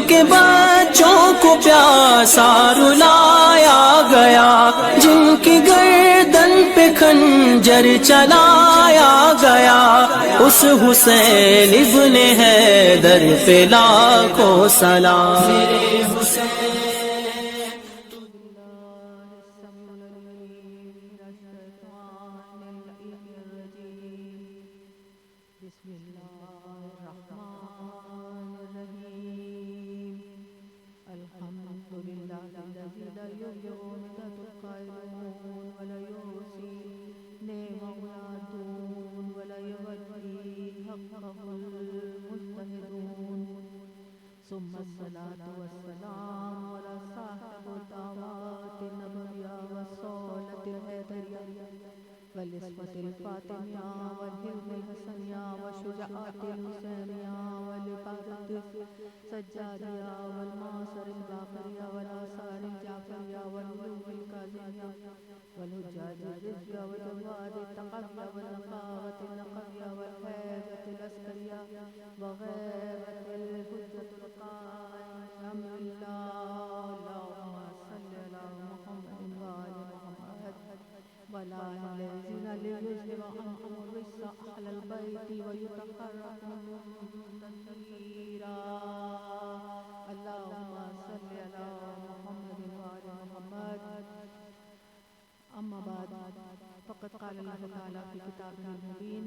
کے بچوں کو پیاسا رلایا گیا، جن کی گردن پہ خنجر چلایا گیا، اس حسین ابن حیدر پہ لاکھوں سلام۔ میرے حسین بسم اللہ الرحمن الرحیم الحمد للہ الذی لا یغیض القائلون ولا یحصی نعمہ یعدون ولا یوفی حقہ المجتہدون ثم الصلاة والسلام علی صاحب الدعوات النبویہ والصولة الحیدریہ والعصمة الفاطمیہ والحلم الحسنیہ والشجاعت الحسینیہ والعبادت السجادیہ والمعصر الباقریہ والآثار الجعفریہ والعلوم الکاظمیہ والحجاج الرزق والجواد التقویہ والنقاوة النقویہ والحیبة العسکریہ وغیبة الحجة القائم اللہ اللہم صل علی محمد وآل محمد ولا الذين ليذهب عنكم الرجس أهل البيت ويطهركم تطهيرا اللهم صل على محمد وآل محمد أما بعد فقد قال الله تعالى في كتابه المبين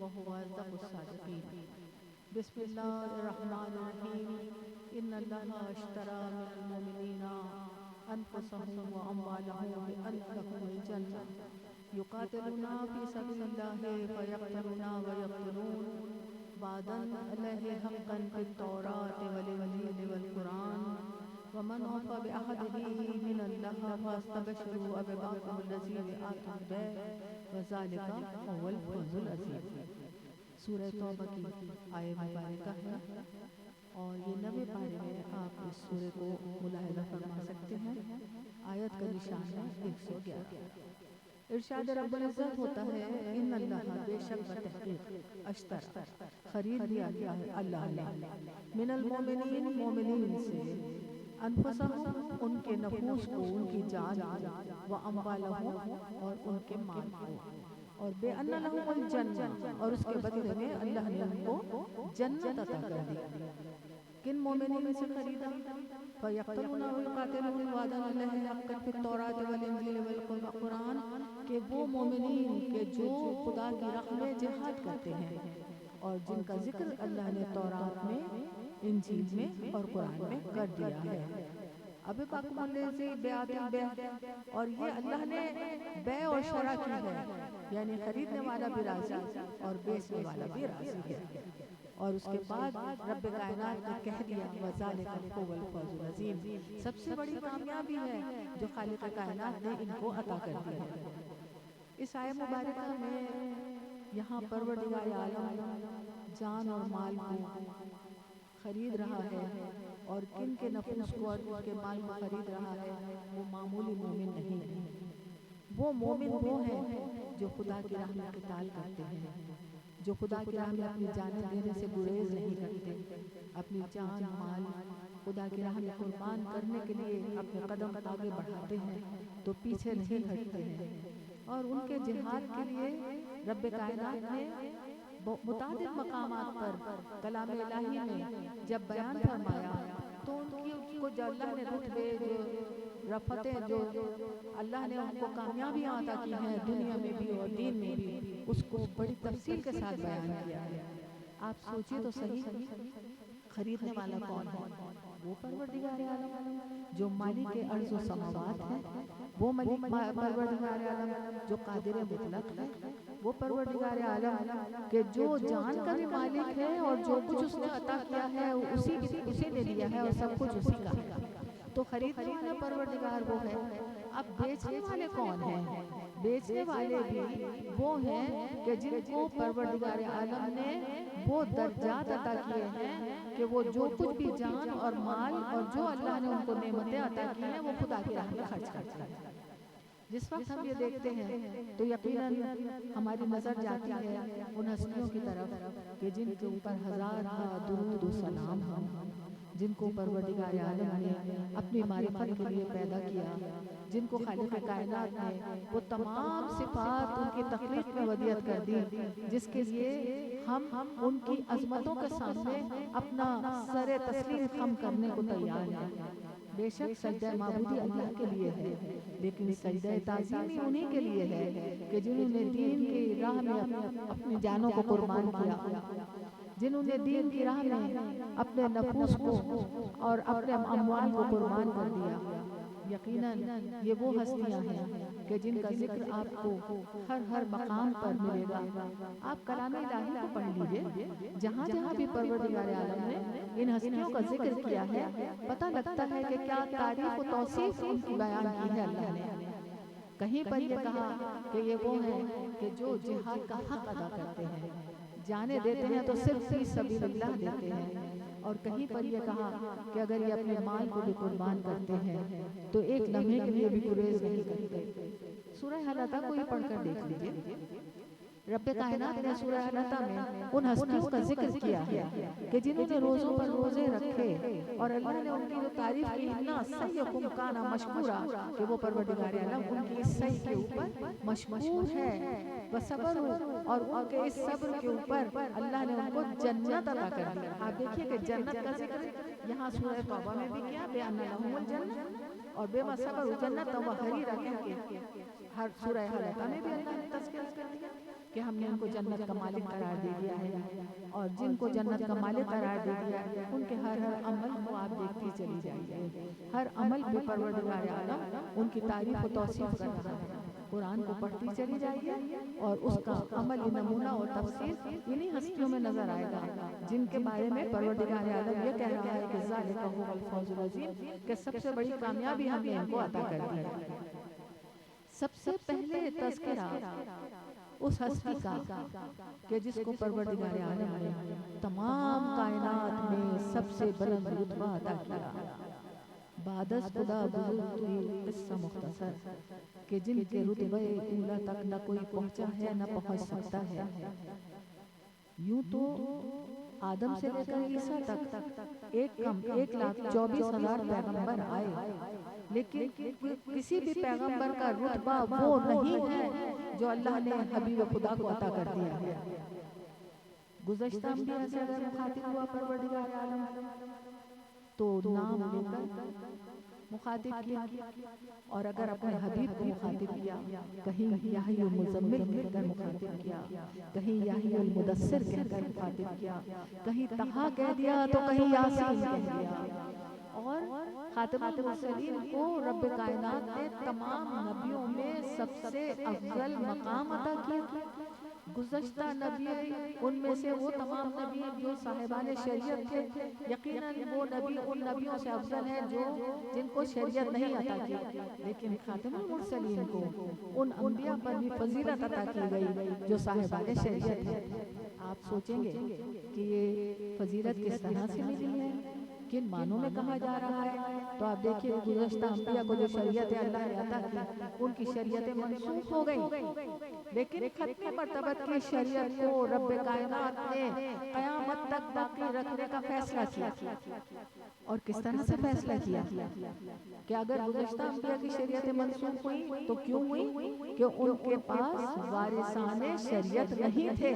وهو أصدق الصادقين بسم الله الرحمن الرحيم إن الله اشترى من المؤمنين أنفسهم وأموالهم بأن لهم الجنة يقاتلون في سبيل الله فيقتلون ويقتلون وعدا عليه حقا في التوراة والإنجيل والقرآن ومن أوفى بعهده من الله فاستبشروا ببيعكم الذي بعتم به وذلك هو الفوز العظيم۔ سورہ توبہ کی آیت مبارکہ ہے اور یہ 90 پارے میں آپ اس سورے کو ملاحظہ فرما سکتے ہیں۔ آیت کا نشان ہے 111۔ ارشاد رب العزت ہوتا ہے ان اللہ بے شک بتحقیق اشترا خرید لیا اللہ نے من المؤمنین مومنین سے انفسہم ان کے نفوس کو، ان کی جان کو، واموالہم اور ان کے مال کو، اور بے ان لہم الجنہ اور اس کے بدلے میں اللہ نے ان کو جنت عطا کر دی۔ کن مومنین سے خریدا؟ فَيَقْتُلُونَ وَيُقَاتِلُونَ وَعْدًا عَلَيْهِ حَقًّا فِي التَّوْرَاةِ وَالْإِنجِيلِ وَالْقُرْآنِ کہ وہ مومنین کہ جو خدا کی راہ میں جہاد کرتے ہیں اور جن کا ذکر اللہ نے تورات میں، انجیل میں اور قرآن میں کر دیا ہے۔ اب باقم الذی بیعت البیع، اور یہ اللہ نے بیع اور شرع کی ہے، یعنی خریدنے والا بھی راضی اور بیچنے والا بھی راضی ہے۔ اور اس کے بعد رب کائنات نے کہہ دیا وَذَلِكَ هُوَ الْفَوْزُ الْعَظِيمُ، سب سے بڑی کامیابی ہے جو خالق کائنات نے ان کو عطا کر دی ہے۔ اس آیت مبارکہ میں یہاں پروردگار عالم جان اور مال کو خرید رہا ہے، اور کن کے نفوس کو اور ان کے مال کو خرید رہا ہے، وہ معمولی مومن نہیں ہے۔ وہ مومن وہ ہیں جو خدا کی راہ میں قتال کرتے ہیں، جو خدا کی راہ میں اپنی جانیں دینے سے گریز نہیں کرتے، اپنی جان مال خدا کی راہ میں قربان کرنے کے لیے اپنے قدم آگے بڑھاتے ہیں تو پیچھے نہیں ہٹتے ہیں۔ اور ان کے جہاد کے لیے رب کائنات نے متعدد مقامات پر کلام الہی میں جب بیان فرمایا تو ان کو جو اللہ نے رتبے جو رفتیں جو اللہ نے ان کو کامیابیاں عطا کی ہیں دنیا میں بھی اور دین میں بھی، اس کو بڑی تفصیل کے ساتھ بیان کیا ہے۔ آپ سوچئے تو صحیح، خریدنے والا کون ہے؟ وہ پروردگار عالم جو مالک ارض و سماوات ہے، وہ پروردگار عالم جو قادر مطلق ہے، وہ پروردگار عالم کہ جو جان کا بھی مالک ہے اور جو کچھ اس نے عطا کیا ہے اسی نے دیا ہے اور سب کچھ اسی کا ہے۔ تو خریدنے والا پروردگار وہ ہے۔ اب بیچنے والے کون ہیں؟ بیچنے والے بھی وہ ہیں کہ جن کو پروردگار عالم نے وہ درجات عطا کیے ہیں کہ وہ جو کچھ بھی جان اور مال اور جو اللہ نے ان کو نعمتیں عطا کی ہیں وہ خدا کی راہ میں خرچ کرتے ہیں۔ جس وقت ہم یہ دیکھتے ہیں تو یقیناً ہماری نظر جاتی ہے ان ہستیوں کی طرف کہ جن کے اوپر ہزار درود و سلام ہوں، جن کو پروردگار عالم نے اپنی معرفت کے لیے پیدا کیا، جن کو خالق کائنات نے وہ تمام صفات ان کی تخلیق میں ودیعت کر دی، جس کے لیے ہم ان کی عظمتوں کے سامنے اپنا سر تسلیم خم کرنے کو تیار ہیں۔ بے شک سجدہ معبودی اللہ کے لیے ہے، لیکن سجدہ تعظیمی انہی کے لیے ہے کہ جنہوں نے دین کی راہ میں اپنی جانوں کو قربان کیا، جنہوں نے دین کی راہ میں اپنے نفوس کو اور اپنے اموال کو قربان کر دیا۔ یقیناً یہ وہ ہستیاں ہیں کہ جن کا ذکر آپ کو ہر مقام پر ملے گا۔ آپ کلام الہی کو پڑھ لیجئے، جہاں جہاں بھی پروردگار عالم نے ان ہستیوں کا ذکر کیا ہے، پتہ لگتا ہے کہ کیا تعریف و توصیف ان کی بیان کی ہے اللہ نے۔ کہیں پر یہ کہا کہ یہ وہ ہیں کہ جو جہاد کا حق ادا کرتے ہیں، جانے دیتے ہیں تو صرف فی سبیل اللہ دیتے ہیں، اور کہیں پر یہ کہا کہ اگر یہ اپنے مال کو بھی قربان کرتے ہیں تو ایک لمحے کے لیے بھی گریز نہیں کرتے۔ سورہ حلقہ کو یہ پڑھ کر دیکھ لیجئے، رب کائنات نے سورہ حلقہ میں ان ہستیوں کا ذکر کیا ہے کہ جنہوں نے روزوں پر روزے رکھے، اور اللہ نے ان کی جو تعریف کی، اِنَّا سَعْیَکُمْ کَانَ مَشْکُورًا، کہ وہ پروردگار عالم ان کی اس سعی کے اوپر مشکور ہے، وَصَبَرُوا، اور ان کے اس صبر کے اوپر اللہ نے ان کو جنت عطا کر دی۔ آپ دیکھیے کہ جنت کا ذکر یہاں سورہ توبہ میں بھی کیا، بِأَنَّ لَهُمُ الْجَنَّةَ، اور بِمَا صَبَرُوا جَنَّةً وَحَرِيرًا کہہ کے ہر سورہ حلقہ میں بھی اللہ نے تذکرہ کر دیا کہ ہم نے ان کو جنت کا مالک قرار دے دیا ہے، اور جن کو جنت کا مالک قرار دے دیا ہے ان کے ہر عمل کو آپ دیکھتی چلی جائیے، ہر عمل پہ پروردگار عالم ان کی تعریف و توصیف کر رہا ہے۔ قرآن کو پڑھتی چلی جائیے اور اس کا عملی نمونہ اور تفسیر انہی ہستیوں میں نظر آئے گا، جن کے بارے میں پروردگار عالم یہ کہہ رہا ہے کہ ذَلِکَ هُوَ الْفَوْزُ الْعَظِیمُ، کہ سب سے بڑی کامیابی ہم نے ان کو عطا کر دی ہے۔ سب سے پہلے تذکرہ اس ہستی کا کہ جس کو پروردگار عالم نے تمام کائنات میں سب سے بلند رتبہ عطا کیا، بعد از خدا بزرگ توی قصہ مختصر، کہ جن کے رتبے اولا تک نہ کوئی پہنچا ہے نہ پہنچ سکتا ہے۔ یوں تو آدم سے لے کر عیسیٰ تک 1,24,000 پیغمبر آئے، لیکن کسی بھی پیغمبر کا رتبہ وہ نہیں ہے جو اللہ نے حبیب خدا کو عطا کر دیا ہے۔ گزشتہ انبیاء سے اگر مخاطب ہوا پروردگار عالم تو نام لے کر مخاطب کیا، اور اگر اپنے حبیب کو مخاطب کیا، کہیں یاہی المزمل کہہ کر مخاطب کیا، کہیں یاہی المدثر کہہ کر مخاطب کیا، کہیں طہا کہہ دیا تو کہیں یاسین کہہ دیا، اور خاتم المرسلین کو رب کائنات نے تمام نبیوں میں سب سے افضل مقام عطا کیا۔ گزشتہ نبی ان میں سے وہ تمام نبی جو صاحبان شریعت تھے، یقیناً وہ نبی ان نبیوں سے افضل ہیں جن کو شریعت نہیں عطا کی، لیکن خاتم المرسلین کو ان انبیاء پر بھی فضیلت عطا کی گئی جو صاحبان شریعت ہیں۔ آپ سوچیں گے کہ یہ فضیلت کس طرح سے ملی ہے، کن معنوں میں کہا جا رہا ہے، تو آپ دیکھیے گزشتہ انبیاء کو جو شریعت اللہ نے عطا کی ان کی شریعتیں منسوخ ہو گئی، لیکن ختم مرتبت کی شریعت کو رب کائنات نے قیامت تک باقی رکھنے کا فیصلہ کیا۔ اور کس طرح سے فیصلہ کیا کہ اگر گزشتہ انبیاء کی شریعتیں منسوخ ہوئی تو کیوں ہوئی؟ کہ ان کے پاس وارثان شریعت نہیں تھے،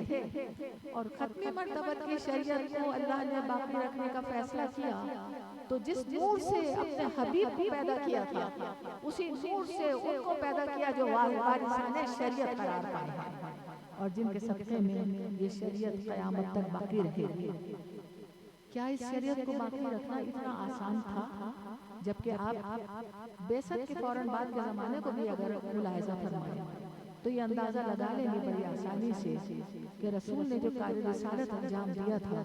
اور ختم مرتبت کی شریعت کو اللہ نے باقی رکھنے کا فیصلہ کیا تو جس نور سے اپنے حبیب کو پیدا کیا تھا اسی نور سے ان کو پیدا کیا جو وارثان شریعت قرار پائے، اور جن کے صدقے میں یہ شریعت قیامت تک باقی رہے گی۔ کیا اس شریعت کو باقی رکھنا اتنا آسان تھا؟ جبکہ آپ بعثت کے فوراً بعد کے زمانے کو بھی اگر ملاحظہ فرمائیں تو یہ اندازہ لگا لیں گے بڑی آسانی سے کہ رسول نے جو کار رسالت انجام دیا تھا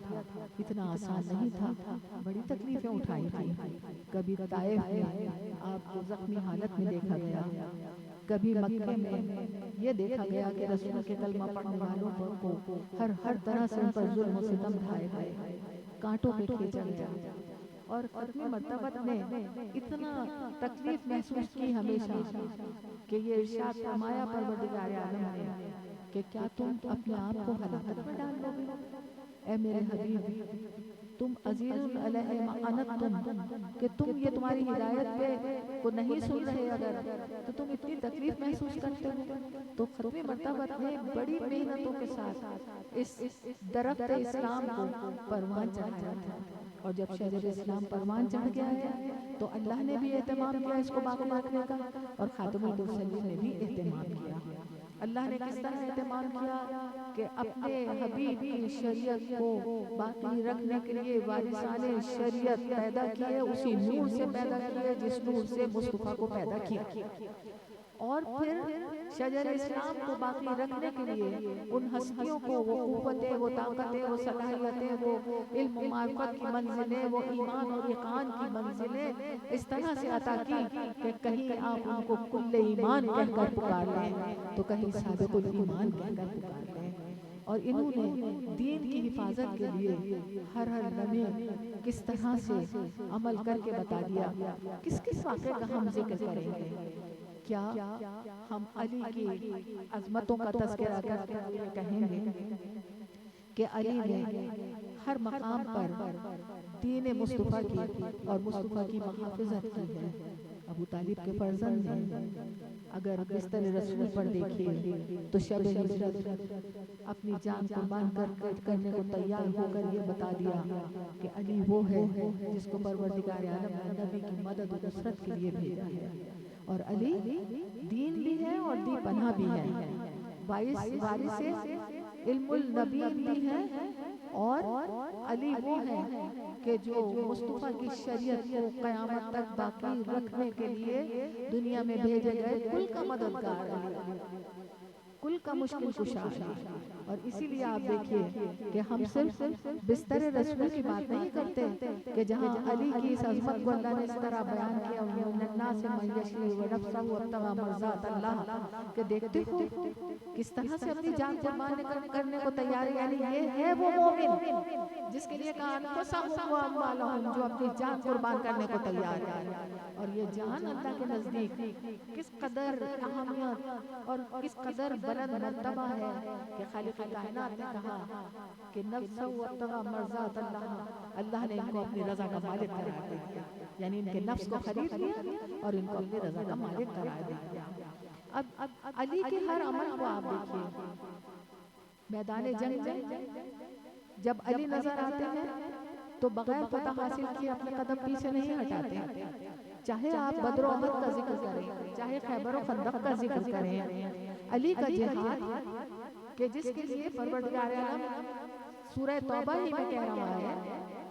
اتنا آسان نہیں تھا، بڑی تکلیفیں اٹھائی تھیں۔ کبھی طائف میں آپ کو زخمی حالت میں دیکھا گیا، کبھی مکہ میں یہ دیکھا گیا کہ رسول کے کلمہ پڑھنے والوں کو ہر طرح سے ان پر ظلم و ستم ڈھائے گئے، کانٹوں پہ کھینچا گیا، اور ختم مرتبت نے اتنا تکلیف محسوس کی ہمیشہ کہ یہ ارشاد فرمایا پروردگار عالم نے کہ کیا تم اپنے آپ کو ہلاکت میں ڈال لو گے؟ اے میرے حبیب، تم عزیز علیہ ما عنتم، کہ تم یہ تمہاری ہدایت پہ کو نہیں سن رہے اگر تو تم اتنی تکلیف محسوس کرتے ہو. تو ختم مرتبہ نے بڑی محنتوں کے ساتھ اس درخت اسلام کو پروان چڑھایا تھا، اور جب شجر اسلام پروان چڑھ گیا ہے تو اللہ نے بھی اہتمام کیا اس کو باقی رکھنے کا، اور خاتم المرسلین نے بھی اہتمام کیا. اللہ نے کس طرح اہتمام کیا کہ اپنے حبیب کی شریعت کو باقی رکھنے کے لیے وارثان شریعت پیدا کیے، اسی نور سے پیدا کیے جس نور سے مصطفیٰ کو پیدا کیا. اور پھر شجر اسلام کو باقی رکھنے کے لیے ان ہستیوں کو وہ قوتیں، وہ طاقتیں، وہ صلاحیتیں، وہ علم و معرفت کی منزلیں، وہ ایمان اور یقین کی منزلیں اس طرح سے عطا کی کہ کہیں آپ ان کو کل ایمان کہہ کر پکار لیں تو کہیں سابق الایمان کہہ کر پکار لیں. اور انہوں نے دین کی حفاظت کے لیے ہر لمحے کس طرح سے عمل کر کے بتا دیا. کس کس واقعے کا ہم ذکر کریں گے؟ کیا ہم علی کی عظمتوں کا تذکرہ کرتے ہوئے کہیں گے کہ علی نے ہر مقام پر دین مصطفیٰ کی اور مصطفیٰ کی محافظت کی ہے. ابو طالب کے فرزند نے اگر بستر رسول پر دیکھیے تو شب ہجرت اپنی جان قربان کرنے کو تیار ہو کر یہ بتا دیا کہ علی وہ ہے جس کو پروردگار عالم نے نبی کی مدد و نصرت کے لیے بھیجا ہے. اور علی دین بھی ہے اور دی پناہ بھی ہے، وارث علم النبیین بھی ہے، اور علی وہ ہے کہ جو مصطفیٰ کی شریعت کو قیامت تک باقی رکھنے کے لیے دنیا میں بھیجے گئے کل کا مددگار علی، کل کا مشکل کشا ہے. اور اسی لیے آپ دیکھیے کہ ہم صرف بستر رسول کی بات نہیں کرتے کہ جہاں علی کی اس عظمت کو اللہ نے اس طرح بیان کیا وَمِنَ النَّاسِ مَن يَشْرِي وَنَفْسَهُ وَابْتَغَىٰ مَرْضَاتَ اللَّهِ کہ دیکھتے ہو کس طرح سے اپنی جان قربان کرنے کو تیار ہے. یعنی یہ ہے وہ مومن جس کے لیے کہا أَنفُسَهُمْ وَأَمْوَالَهُم، جو اپنی جان قربان کرنے کو تیار ہے. اور یہ جان اللہ کے نزدیک کس قدر اہمیت اور کس قدر بلند مرتبہ ہے کہ خالق کائنات نے کہا کہ نفس وابتغى مرضات اللہ، اللہ نے ان کو اپنی رضا کا مالک قرار دیا. یعنی ان کے نفس کو خرید لیا اور ان کو اپنی رضا کا مالک قرار دیا. اب علی کے ہر عمل کو آپ دیکھیے، میدان جنگ میں جب علی نظر آتے ہیں تو بغیر فتح حاصل کیے اپنے قدم پیچھے نہیں ہٹاتے. چاہے آپ بدر و احد کا ذکر کریں، چاہے خیبر و خندق کا ذکر کریں، علی کا جہاد کہ جس کے لیے پروردگار عالم سورہ توبہ ہی میں کہہ رہا ہے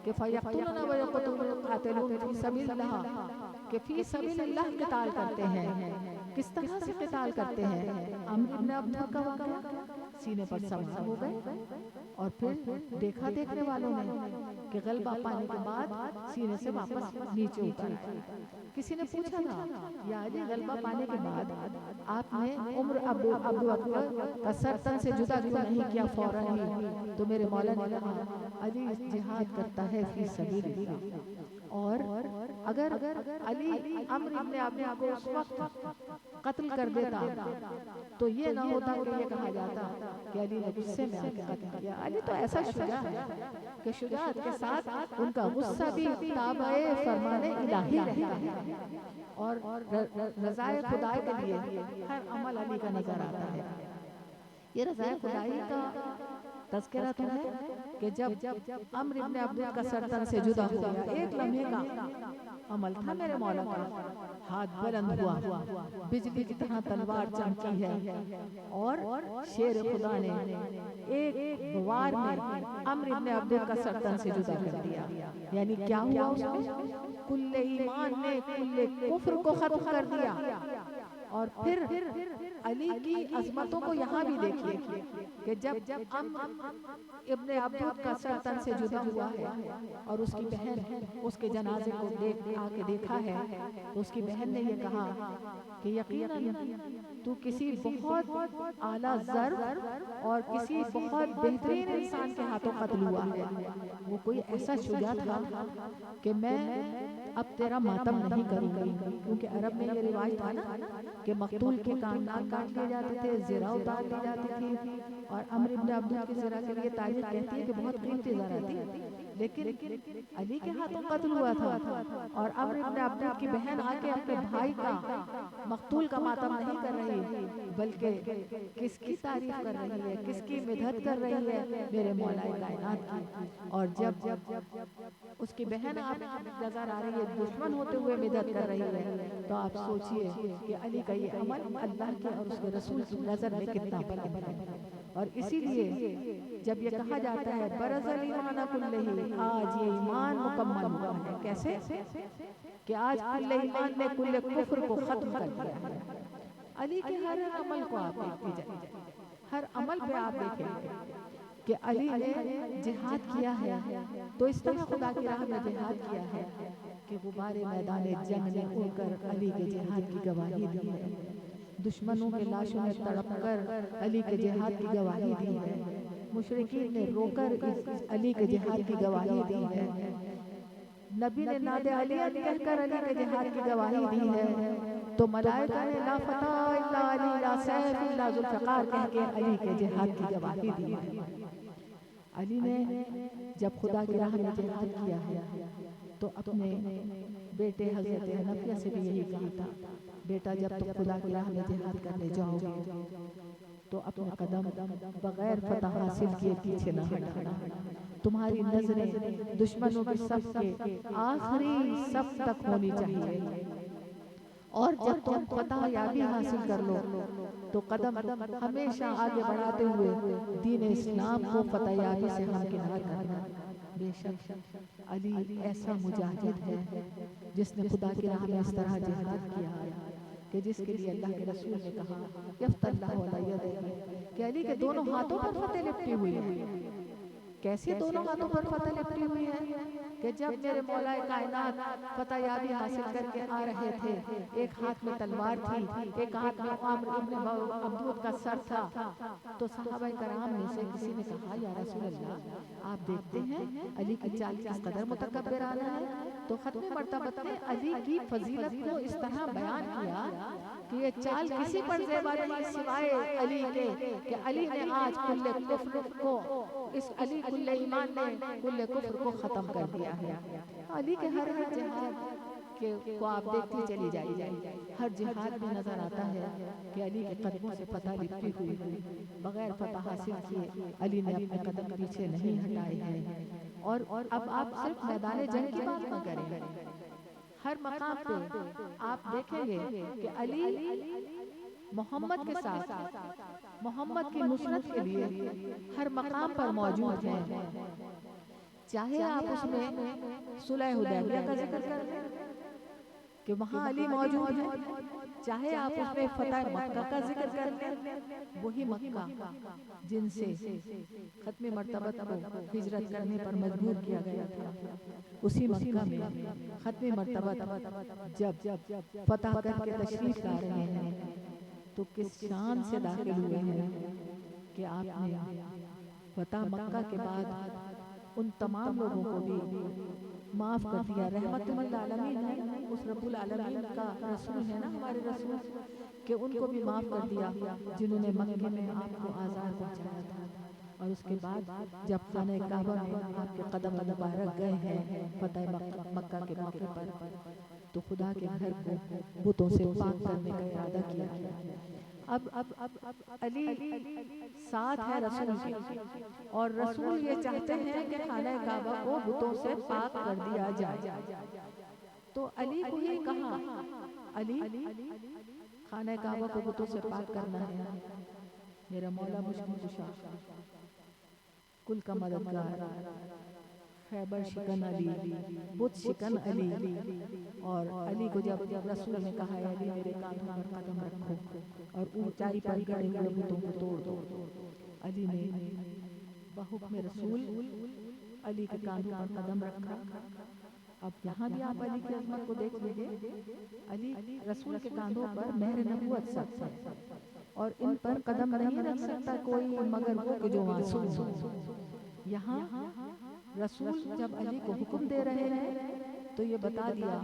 کہ فَيَقْتُلُونَ وَيَقْتُلُونَ قَاتِلُونَ فِي سَبِيلِ اللَّهِ کہ فی سبیل اللہ قتال کرتے ہیں. کس طرح سے قتال کرتے ہیں؟ عمرو بن عبدہ کا واقعہ، سینے پر سوار ہو گئے اور پھر دیکھا دیکھنے والوں نے کہ غلبہ پانے کے بعد سینے سے واپس نیچے اتر آئے. کسی نے پوچھا تھا یا علی غلبہ پانے کے بعد آپ نے عمر ابو بکر کا سر تن سے جدا کیوں نہیں کیا فوراً ہی؟ تو میرے مولا نے کہا علی جہاد کرتا ہے فی سبیل اللہ. اور اگر علی عمرو ابن عبدہ کو اس وقت قتل کر دیتا تو یہ نہ ہوتا کہ یہ کہا جاتا کہ علی نے غصے میں آ کے قتل کیا. علی تو ایسا شجاع ہے کہ شجاعت کے ساتھ ان کا غصہ بھی تابع فرمان الہی رہتا ہے، اور رضائے خدای کے لیے ہر عمل علی کا نظر آتا ہے. یہ رضائے خدای کا تذکرہ تو ہے کہ جب عمرو ابن عبدہ کا سر تن سے جدا ہو گیا، ایک لمحے کا عمل تھا میرے مولا کا، ہاتھ بلند ہوا، بجلی کی طرح تلوار چمکی ہے اور شیر خدا نے ایک وار میں عمرو ابن عبدہ کا سر تن سے جدا کر دیا. یعنی کیا ہوا اس میں؟ کل ایمان نے کل کفر کو ختم کر دیا. اور پھر علی کی عظمتوں کو یہاں بھی دیکھیے کہ جب ابن عبدود کا سر تن سے جدا ہوا ہے اور اس کی بہن اس کے جنازے کو آ کے دیکھا ہے تو اس کی بہن نے یہ کہا کہ یقیناً تو کسی بہت اعلیٰ ضرب اور کسی بہت بہترین انسان کے ہاتھوں قتل ہوا ہے. وہ کوئی ایسا شجاع تھا کہ میں اب تیرا ماتم نہیں کروں گی، کیونکہ عرب میں یہ رواج تھا نا کہ مقتول کے کان کاٹ لیے جاتے تھے، زرہ اتار لی جاتی تھی. اور عمرو ابن عبدہ کی زرہ کے لیے تاریخ کہتی ہے کہ بہت قیمتی زرہ تھی، لیکن علی کے ہاتھوں قتل ہوا تھا، اور عمرو ابن عبد کی بہن آ کے اپنے بھائی کا مقتول کا ماتم نہیں کر رہی، بلکہ کس کی تعریف کر رہی ہے، کس کی مدحت کر رہی ہے؟ میرے مولا کائنات کی۔ اور جب اس کی بہن آپ نظر آ رہی ہے دشمن ہوتے ہوئے مدحت کر رہی ہے، تو آپ سوچئے کہ علی کا یہ عمل اللہ کے اور اس کے رسول کی نظر میں کتنا بلند ہے۔ اور اسی لیے جب یہ کہا جاتا ہے برز الایمان کلہ، آج یہ ایمان مکمل ہوا ہے، کیسے؟ کہ آج کل ایمان نے کل کفر کو ختم کر دیا ہے۔ علی کے ہر عمل کو آپ دیکھتے جائیں، ہر عمل پہ آپ دیکھیں کہ علی نے جہاد کیا ہے، تو اس طرح خدا کی راہ میں جہاد کیا ہے کہ غبار میدان جنگ نے اڑ کر علی کے جہاد کی گواہی دی ہے، دشمنوں کے لاشوں نے تڑپ کر علی کے جہاد کی گواہی دی ہے، مشرکین نے رو کر علی کے جہاد کی گواہی دی ہے، نبی نے ناد علی کہہ کر علی کے جہاد کی گواہی دی ہے، تو ملائکہ نے لا فتح الا علی، لا سیف الا ذوالفقار کہہ کے علی کے جہاد کی گواہی دی ہے۔ علی نے جب خدا کی راہ میں جہاد کیا ہے تو اپنے بیٹے حضرت حنفیہ سے بھی یہی کہا تھا، بیٹا جب تم خدا کی راہ میں جہاد کرنے جاؤ گے تو اپنے قدم بغیر فتح حاصل کیے پیچھے نہ ہٹانا، تمہاری نظریں دشمنوں کی صف کے آخری صف تک ہونی چاہیے، اور جب تم فتح یابی حاصل کر لو تو قدم ہمیشہ آگے بڑھاتے ہوئے دین اسلام کو فتح یابی سے ہمکنار کرنا۔ بے شک علی ایسا مجاہد ہے جس نے خدا کی راہ میں اس طرح جہاد کیا کہ جس کے لیے اللہ کے رسول نے کہا یفتح اللہ علی یدیہ، کہ علی کے دونوں ہاتھوں پر فتح لپٹی ہوئی ہے۔ کیسے دونوں ہاتھوں پر فتح لپٹی ہوئی ہے؟ کہ جب میرے مولا کائنات فتح یابی حاصل کر کے آ رہے تھے، ایک ہاتھ میں تلوار تھی، ایک ہاتھ میں عمرو ابن عبد کا سر تھا، تو صحابہ کرام میں سے کسی نے کہا یا رسول اللہ آپ دیکھتے ہیں علی کی چال کس قدر متکبرانہ ہے، تو ختم مرتبہ نے علی کی فضیلت کو اس طرح بیان کیا کہ یہ چال کسی پر زیبا نہیں سوائے علی کے، کہ علی نے آج کل کفر کو، اس علی کل ایمان نے کل کفر کو ختم کر دیا ہے۔ علی کے ہر جہاد کو آپ دیکھتے چلی جائیے، ہر جہاد میں نظر آتا ہے کہ علی کے قدموں سے فتح لپٹی ہوئی، بغیر فتح حاصل کیے علی نے اپنے قدم پیچھے نہیں ہٹائے ہیں۔ اور اب آپ صرف میدان جنگ کی بات نہ کریں، ہر مقام پہ آپ دیکھیں گے کہ علی محمد کے ساتھ محمد کی نصرت کے لیے ہر مقام پر موجود ہیں، چاہے آپ اس میں صلح حدیبیہ کا ذکر کریں کہ وہاں علی موجود ہے، چاہے آپ اس میں فتح مکہ کا ذکر کریں، وہی مکہ جن سے ختم مرتبہ کو ہجرت کرنے پر مجبور کیا گیا تھا، اسی مکہ میں ختم مرتبہ جب فتح کر کے تشریف لا رہے ہیں تو کس شان سے داخل ہوئے ہیں کہ آپ نے فتح مکہ کے بعد ان تمام لوگوں کو بھی معاف کر دیا۔ رحمت للعالمین ہے، اس رب العالمین کا رسول ہے نا ہمارے رسول، کہ ان کو بھی معاف کر دیا جنہوں نے مکہ میں آپ کو آزار پہنچایا تھا۔ اور اس کے بعد جب خانہ کعبہ میں آپ کے قدم مبارک گئے ہیں فتح مکہ کے موقع پر، تو خدا کے گھر کو بتوں سے پاک کرنے کا ارادہ کیا گیا۔ اب علی ساتھ ہے رسول کے، اور رسول یہ چاہتے ہیں کہ خانہ کعبہ کو بتوں سے پاک کر دیا جائے، تو علی کو ہی کہا علی خانہ کعبہ کو بتوں سے پاک کرنا ہے، میرا مولا مشکل کشا، کل کا مددگار، خیبر شکن علی، بت شکن علی۔ اور علی کو جب رسول نے کہا علی میرے کانھوں پر قدم رکھو اور اونچائی پر گڑے ہوئے بتوں کو توڑ دو، علی نے بحکم رسول علی کے کاندھوں پر قدم رکھا۔ اب یہاں بھی آپ علی کی عظمت کو دیکھ لیجئے، علی رسول کے کاندھوں پر مہر نبوت سب ہے، اور ان پر قدم نہیں رکھ سکتا کوئی مگر وہ کہ جو معصوم ہو۔ یہاں رسول جب علی کو حکم دے رہے ہیں تو یہ بتا دیا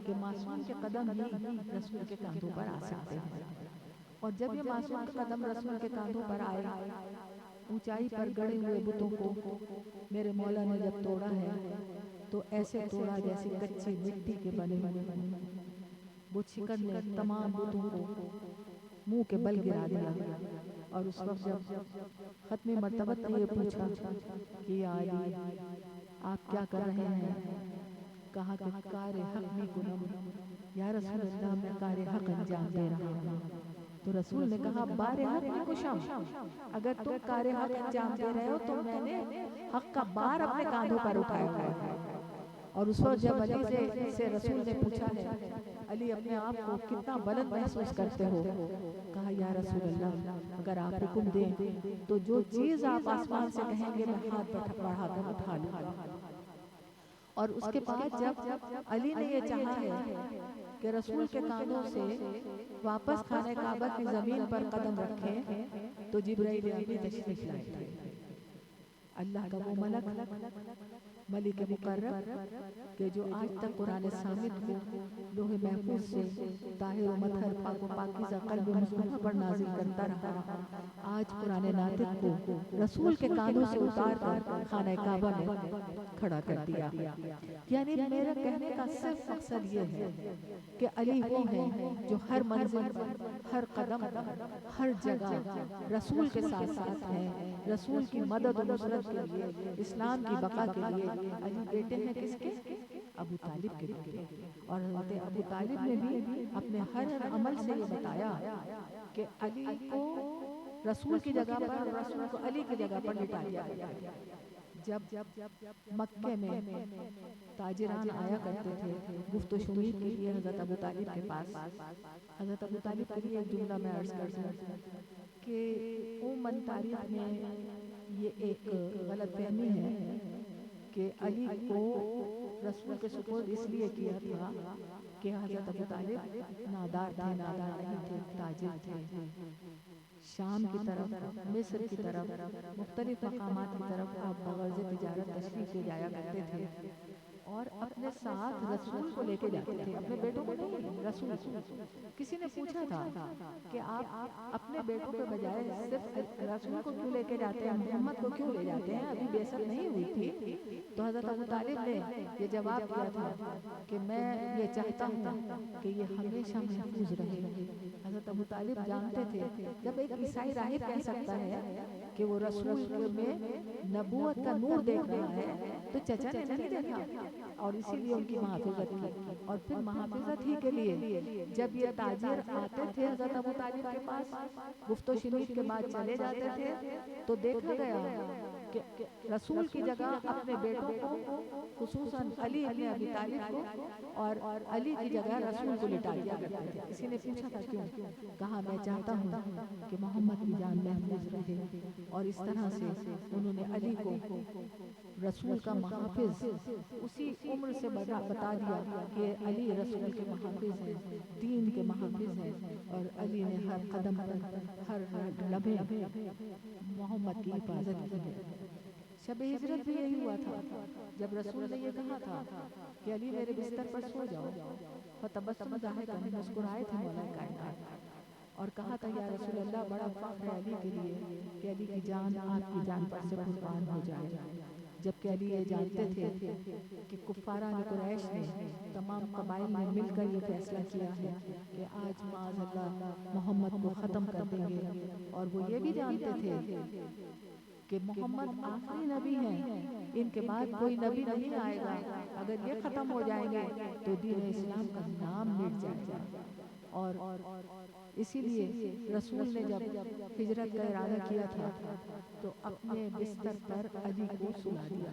کہ معصوم کے قدم ہی رسول کے کاندھوں پر آ سکتے ہیں، اور جب یہ معصوم کے قدم رسول کے کاندھوں پر آئے اونچائی پر گڑے ہوئے بتوں کو میرے مولا نے جب توڑا ہے تو ایسے توڑا جیسے کچی مٹی کے بنے ہوئے ہوں۔ بت شکن نے تمام بتوں کو منہ کے بل گرا دیا، اور اس وقت جب ختم مرتبت نے یہ پوچھا کہ یا علی آپ کیا کر رہے ہیں، کہا کہ کار حق می کنم، یا رسول اللہ میں کار حق انجام دے رہا ہوں۔ تو رسول نے کہا بار حق می کشم، اگر تم کار حق انجام دے رہے ہو تو میں نے حق کا بار اپنے کاندھوں پر اٹھایا ہوا ہے۔ اور اس وقت جب علی سے رسول نے پوچھا ہے علی اپنے آپ کو کتنا بلند محسوس کرتے ہو، کہا یا رسول اللہ اگر آپ حکم دیں تو جو چیز آپ آسمان سے کہیں گے میں ہاتھ بڑھا کر اٹھا لوں گا۔ اور اس کے بعد جب علی نے یہ چاہا ہے کہ رسول کے کانوں سے واپس خانہ کعبہ کی زمین پر قدم رکھیں تو جبرائیل امین تشریف لائے تھے۔ اللہ کا وہ ملک مقرب کہ جو آج تک قرآن صامت کو لوح محفوظ سے طاہر و مطہر پاک و پاکیزہ قلب مصطفیٰ پر نازل کرتا رہا، آج قرآن ناطق کو رسول کے کانوں سے اتار کر خانہ کعبہ میں کھڑا کر دیا۔ یعنی میرا کہنے کا صرف مقصد یہ ہے کہ علی وہ ہیں جو ہر منزل پر، ہر قدم پر، ہر جگہ رسول کے ساتھ ساتھ ہیں، رسول کی مدد و نصرت کے لیے، اسلام کی بقا کے لیے۔ علی بیٹے ہیں کس کے؟ ابو طالب کے بیٹے، اور حضرت ابو طالب نے بھی اپنے ہر عمل سے یہ بتایا کہ علی کو رسول کی جگہ پر، رسول کو علی کی جگہ پر لٹا دیا گیا۔ جب مکے میں تاجران آیا کرتے تھے گفت و شنید کے لیے حضرت ابو طالب کے پاس، حضرت ابو طالب کے لیے ایک جملہ میں عرض کر دوں کہ عموماً تاریخ میں یہ ایک غلط فہمی ہے کہ علی کو رسول کے سپرد اس لیے کیا تھا کہ حضرت ابو طالب نادار تھے، نادار نہیں تھے، تاجر تھے۔ شام کی طرف، مصر کی طرف، مختلف مقامات کی طرف آپ بغرض تجارت تشریف لے جایا کرتے تھے، اور اپنے ساتھ رسول کو لے کے جاتے تھے، اپنے بیٹوں کو نہیں، رسول کو۔ کسی نے پوچھا تھا کہ آپ اپنے بیٹوں کے بجائے صرف رسول کو کیوں لے کے جاتے ہیں، محمد کو کیوں لے جاتے ہیں، ابھی بعثت نہیں ہوئی تھی؟ تو حضرت ابو طالب نے یہ جواب دیا تھا کہ میں یہ چاہتا ہوں کہ یہ ہمیشہ محفوظ رہے۔ حضرت ابو طالب جانتے تھے جب ایک عیسائی راہب کہہ سکتا ہے کہ وہ رسول میں نبوت کا نور دیکھ رہا ہے تو چچا نے نہیں دیکھا، اور اسی لیے ان کی محافظت کی۔ اور پھر محافظت ہی کے لیے جب یہ تاجر آتے تھے حضرت ابو طالب کے پاس، گفت و شنید کے بعد چلے جاتے تھے، تو دیکھا گیا کہ رسول کی جگہ اپنے بیٹوں کو، خصوصاً علی ابن ابی طالب کو، اور علی کی جگہ رسول کو لٹا دیا کرتے تھے۔ کسی نے پوچھا تھا کیوں؟ کہا میں چاہتا ہوں کہ محمد کی جان محفوظ رہے، اور اس طرح سے انہوں نے علی کو رسول کا محافظ اسی عمر سے بتا دیا کہ علی رسول کے محافظ ہیں، دین کے محافظ ہیں، اور علی نے ہر قدم پر، ہر لمحے محمد کی حفاظت کی ہے۔ شب ہجرت بھی یہی ہوا تھا، جب رسول نے یہ کہا تھا کہ علی میرے بستر پر سو جاؤ، فتبسم ضاحکا، مسکرائے تھے مولا کائنات، اور کہا تھا یا رسول اللہ بڑا فخر ہے علی کے لیے کہ علی کی جان آپ کی جان پر سے قربان ہو جائے۔ جبکہ علی یہ جانتے تھے کہ کفاران قریش نے، تمام قبائل نے مل کر یہ فیصلہ کیا ہے کہ آج معاذ اللہ محمد کو ختم کر دیں گے، اور وہ یہ بھی جانتے تھے کہ محمد آخری نبی ہیں، ان کے بعد کوئی نبی نہیں آئے گا، اگر یہ ختم ہو جائیں گے تو دین اسلام کا نام مٹ جائے گا۔ اور اسی لیے رسول نے جب ہجرت کا ارادہ کیا تھا تو اپنے بستر پر علی کو سلا دیا،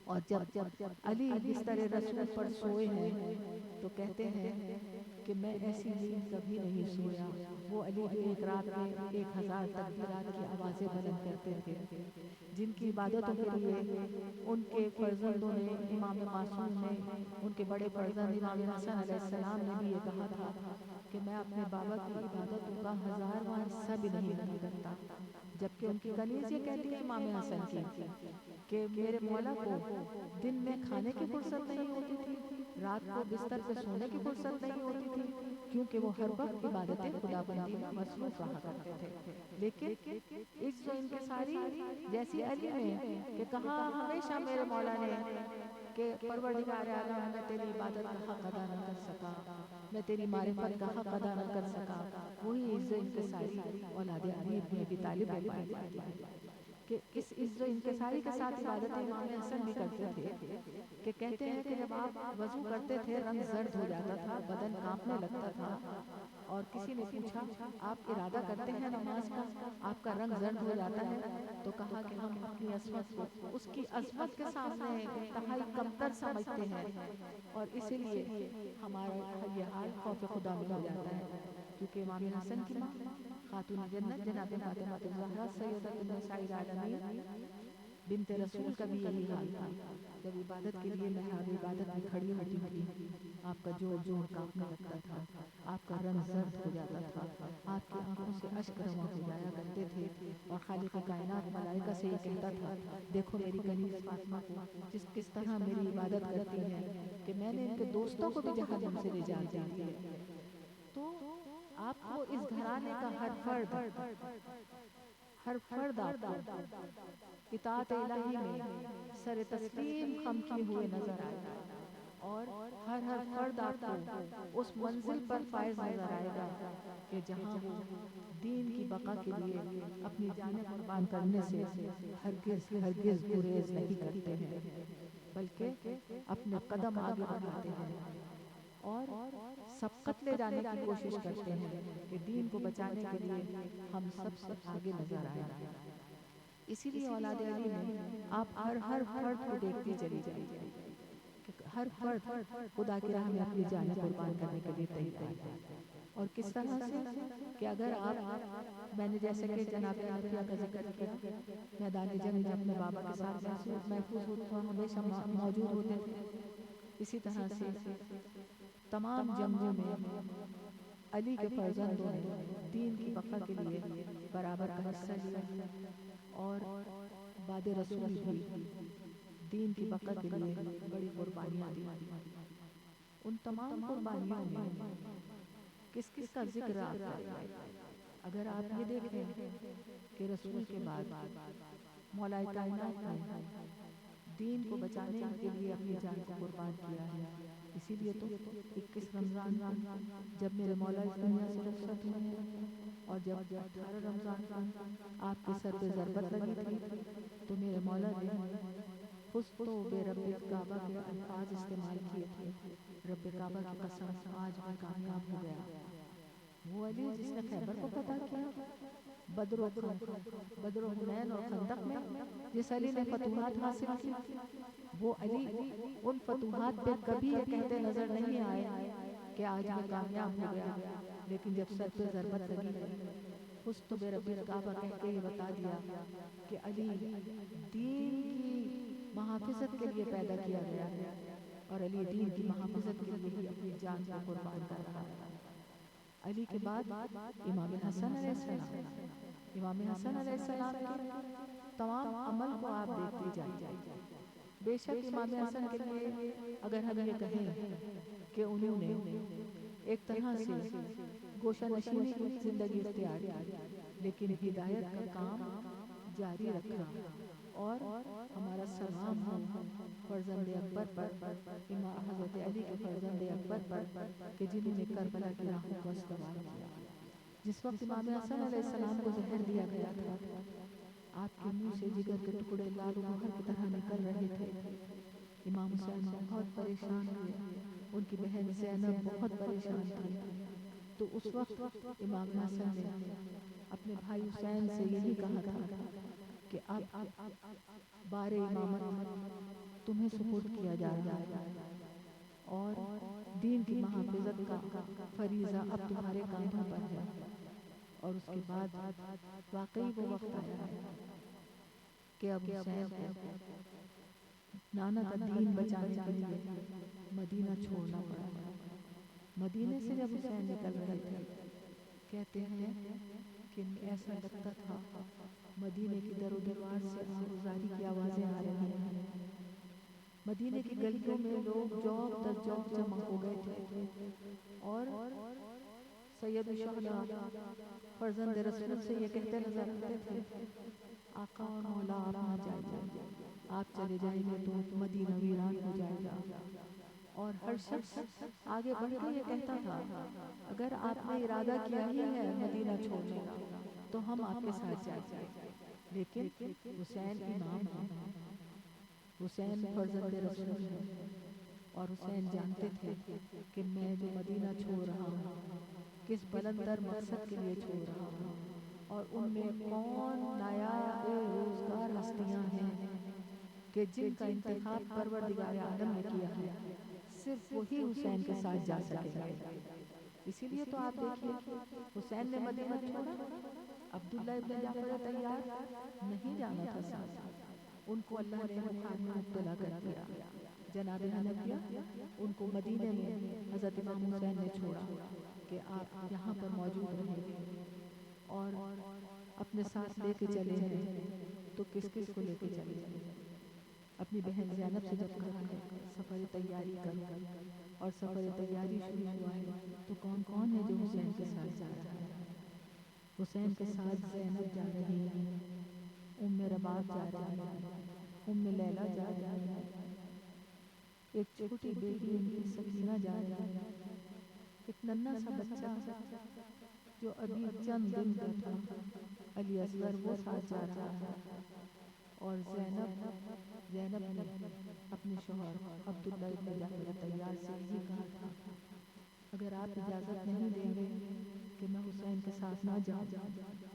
اور جب علی بستر رسول پر سوئے ہیں تو کہتے ہیں کہ میں ایسی نیند کبھی نہیں سویا۔ وہ علی ایک رات میں 1000 تکبیرات کی آوازیں بلند کرتے تھے، جن کی عبادتوں کے لیے ان کے فرزندوں نے، امام معصوم نے، ان کے بڑے فرزند امام حسن علیہ السلام نے بھی یہ کہا تھا کہ میں اپنے بابا کی عبادتوں کا 1000واں حصہ بھی نہیں ادا کرتا، جبکہ ان کی کنیز یہ کہتی ہے امام حسن کی کہ میرے مولا کو دن میں کھانے کی فرصت نہیں ہوتی تھی، رات کو بستر پہ سونے کی فرصت نہیں ہوتی تھی، کیونکہ وہ ہر وقت عبادت خدا بندی میں مصروف رہا کرتے تھے۔ لیکن عجز و انکساری جیسی علی میں کہ کہاں ہمیشہ میرے مولا نے کہ پروردگار عالم میں تیری عبادت کا حق ادا نہ کر سکا، میں تیری معرفت کا حق ادا نہ کر سکا، وہی عز و انکساری اولاد علی ابن ابی طالب میں پائی جاتی ہے۔ کہ اس عز و انکساری کے ساتھ عبادت امام حسن بھی کرتے تھے کہ کہتے ہیں کہ جب آپ وضو کرتے تھے رنگ زرد ہو جاتا تھا، بدن کانپنے لگتا تھا، اور کسی نے پوچھا آپ ارادہ کرتے ہیں نماز کا، آپ کا رنگ زرد ہو جاتا ہے؟ تو کہا کہ ہم اپنی عصمت کو اس کی عظمت کے سامنے انتہائی کمتر سمجھتے ہیں، اور اسی لیے ہمارا یہ حال خوف خدا میں ہو جاتا ہے۔ کیونکہ امام حسن کی ماں خاتون جنت جناب فاطمہ الزہرا سیدۃ النساء العالمین بنت رسول کا بھی یہی حال تھا۔ جب عبادت کے لیے محراب عبادت میں کھڑی ہوتی تھی، آپ کا جوڑ کانپنے لگتا تھا، آپ کا رنگ زرد ہو جاتا تھا، آپ کی آنکھوں سے اشک رواں ہو جایا کرتے تھے، اور خالق کائنات ملائکہ سے یہ کہتا تھا دیکھو میری کنیز فاطمہ کو کس طرح میری عبادت کرتی ہیں کہ میں نے ان کے دوستوں کو بھی جہنم سے نجات دے دی ہے۔ تو آپ کو اس گھرانے کا ہر فرد آپ کو اطاعت الہی میں سر تسلیم خم کیے ہوئے نظر آئے گا، اور ہر فرد آپ کو اس منزل پر فائز نظر آئے گا کہ جہاں وہ دین کی بقا کے لیے اپنی جانیں قربان کرنے سے ہرگز گریز نہیں کرتے ہیں، بلکہ اپنے قدم آگے بڑھاتے ہیں اور سبقت لے جانے کی کوشش کرتے ہیں کہ دین کو بچانے کے لیے ہم سب سے آگے نظر آئیں۔ اسی لیے اولاد علی میں آپ ہر فرد کو دیکھتی چلی جائیے کہ ہر فرد خدا کی راہ میں اپنی جانیں قربان کرنے کے لیے تیار ہے۔ اور کس طرح سے کہ اگر آپ، میں نے جیسے کہ جناب عافیہ کا ذکر کیا، میدان جنگ میں اپنے بابا کے ساتھ محفوظ ہوتے ہیں، ہمیشہ موجود ہوتے تھے، اسی طرح سے تمام جنگوں میں علی کے فرزندوں نے دین کی بقا کے لیے برابر کا حصہ لیا، اور بعد رسول بھی دین کی بقا کے لیے بڑی قربانیاں دی۔ ان تمام قربانیوں میں کس کا ذکر آپ کریں؟ اگر آپ یہ دیکھیں کہ رسول کے بعد مولا کائنات نے دین کو بچانے کے لیے اپنی جان کو قربان کیا ہے، اسی لیے تو 21 رمضان کو جب میرے مولا اس دنیا سے رخصت ہوئے ہیں، اور جب 18 رمضان کو آپ کے سر پہ ضربت لگی تھی، تو میرے مولا نے فزت برب کعبہ کے الفاظ استعمال کیے تھے، رب کعبہ کی قسم آج میں کامیاب ہو گیا۔ وہ علی جس نے خیبر کو فتح کیا، بدر و حنین اور خندق میں جس علی نے فتوحات حاصل کی، وہ علی ان فتوحات پہ کبھی یہ کہتے نظر نہیں آئے کہ آج میں کامیاب ہو گیا، لیکن جب سر پہ ضربت لگی ہے فزت برب کعبہ کہہ کے یہ بتا دیا کہ علی دین کی محافظت کے لیے پیدا کیا گیا ہے، اور علی دین کی محافظت کے لیے ہی اپنی جان کو قربان کر رہا ہے۔ علی کے بعد امام حسن علیہ السلام، امام حسن علیہ السلام کے تمام عمل کو آپ دیکھتے جائیے۔ بے شک امام حسن کے لیے اگر ہم یہ کہیں کہ انہوں نے ایک طرح سے گوشہ نشینی کی زندگی اختیار کی، لیکن ہدایت کا کام جاری رکھا، اور ہمارا سلام ہو فرزند اکبر پر، امام حضرت علی کے فرزند اکبر پر کہ جنہوں نے کربلا کی راہوں کو استوار کیا۔ جس وقت امام حسن علیہ السلام کو زہر دیا گیا تھا، آپ کے منہ سے جگر کے ٹکڑے لال و مہر کی طرح نکل رہے تھے، امام حسین بہت پریشان ہوئے، ان کی بہن زینب بہت پریشان تھی۔ تو اس وقت امام حسن نے اپنے بھائی حسین سے یہی کہا تھا کہ اب بار امامت تمہیں سپرد کیا جا رہا ہے، اور دین کی محافظت کا فریضہ اب تمہارے کاندھوں پر ہے۔ اور اس کے بعد واقعی وہ وقت آیا ہے کہ اب حسین کو نانا کا دین بچانے کے لیے مدینہ چھوڑنا پڑا۔ مدینے سے جب حسین نکل رہے تھے، کہتے ہیں کہ ایسا لگتا تھا مدینے کی در و دیوار سے آہوزاری کی آوازیں آ رہی ہیں، مدینے کی گلیوں میں لوگ جوب در جوب جمع ہو گئے تھے اور سید الشہداء فرزند رسول سے یہ کہتے نظر آتے تھے، آقا اور مولا آپ نہ جائیے، آپ چلے جائیں گے تو مدینہ ویران ہو جائے گا۔ اور ہر شخص آگے بڑھ کے یہ کہتا تھا، اگر آپ نے ارادہ کیا ہی ہے مدینہ چھوڑنے کا تو ہم آپ کے ساتھ جائیں گے، لیکن حسین امام ہے، حسین فرزند رسول ہے، اور حسین جانتے تھے کہ میں جو مدینہ چھوڑ رہا ہوں کس بلند تر مقصد کے لیے چھوڑ رہا ہوں، اور ان میں کون نایاب روزگار ہستیاں ہیں کہ جن کا انتخاب پروردگار عالم نے کیا ہے، صرف وہی حسین کے ساتھ جا سکیں گے۔ اسی لیے تو آپ دیکھیے حسین نے مدینہ چھوڑا، عبداللہ ابن جعفر طیار نہیں جانا تھا ساتھ، ان کو اللہ نے بخار میں مبتلا کر دیا۔ جناب حنفیہ ان کو مدینے میں حضرت امام حسین نے چھوڑا کہ آپ یہاں پر موجود رہیں گے، اور اپنے ساتھ لے کے چلے ہیں تو کس کس کو لے کے چلے ہیں؟ اپنی بہن زینب سے جب کہا ہے سفر تیاری کرو، اور سفر تیاری شروع ہوا ہے تو کون کون ہے جو حسین کے ساتھ جا رہا ہے؟ حسین کے ساتھ زینب جا رہی ہے، ام رباب جا رہی ہے، ام لیلہ جا رہی ہے، ایک چھوٹی بیٹی ان کی سکینہ جا رہی ہے، ایک ننھا سا بچہ جو ابھی چند دن کا تھا علی اصغر وہ ساتھ جا رہا ہے، اور زینب نے اپنے شوہر عبداللہ ابن جعفر طیار سے یہی کہا تھا، اگر آپ اجازت نہیں دیں گے کہ میں حسین کے ساتھ نہ جاؤں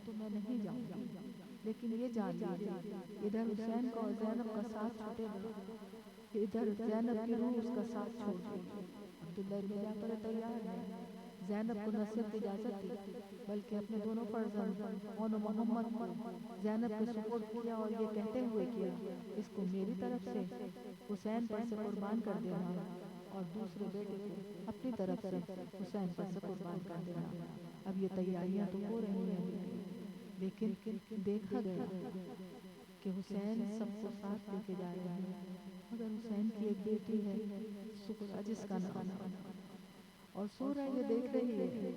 تو میں نہیں جاؤں گی، لیکن یہ جان لیجیے ادھر حسین کو اور زینب کا ساتھ چھوٹے گا، ادھر زینب کی روح اس کا ساتھ چھوڑ گئی۔ عبداللہ ابن جعفر طیار نے زینب کو نہ صرف اجازت دی بلکہ اپنے دونوں فرزند اون و محمد کو زینب کے سپرد کیا، اور یہ کہتے ہوئے کیا، اس کو میری طرف سے حسین پر سے قربان کر دینا، اور دوسرے بیٹے کو اپنی طرف سے حسین پر سے قربان کر دینا۔ اب یہ تیاریاں تو ہو رہی ہیں، لیکن دیکھا گیا کہ حسین سب کو ساتھ لے کے جا رہے ہیں، مگر حسین کی ایک بیٹی ہے سغرا جس کا نام ہے، اور سورہ یہ دیکھ رہی ہے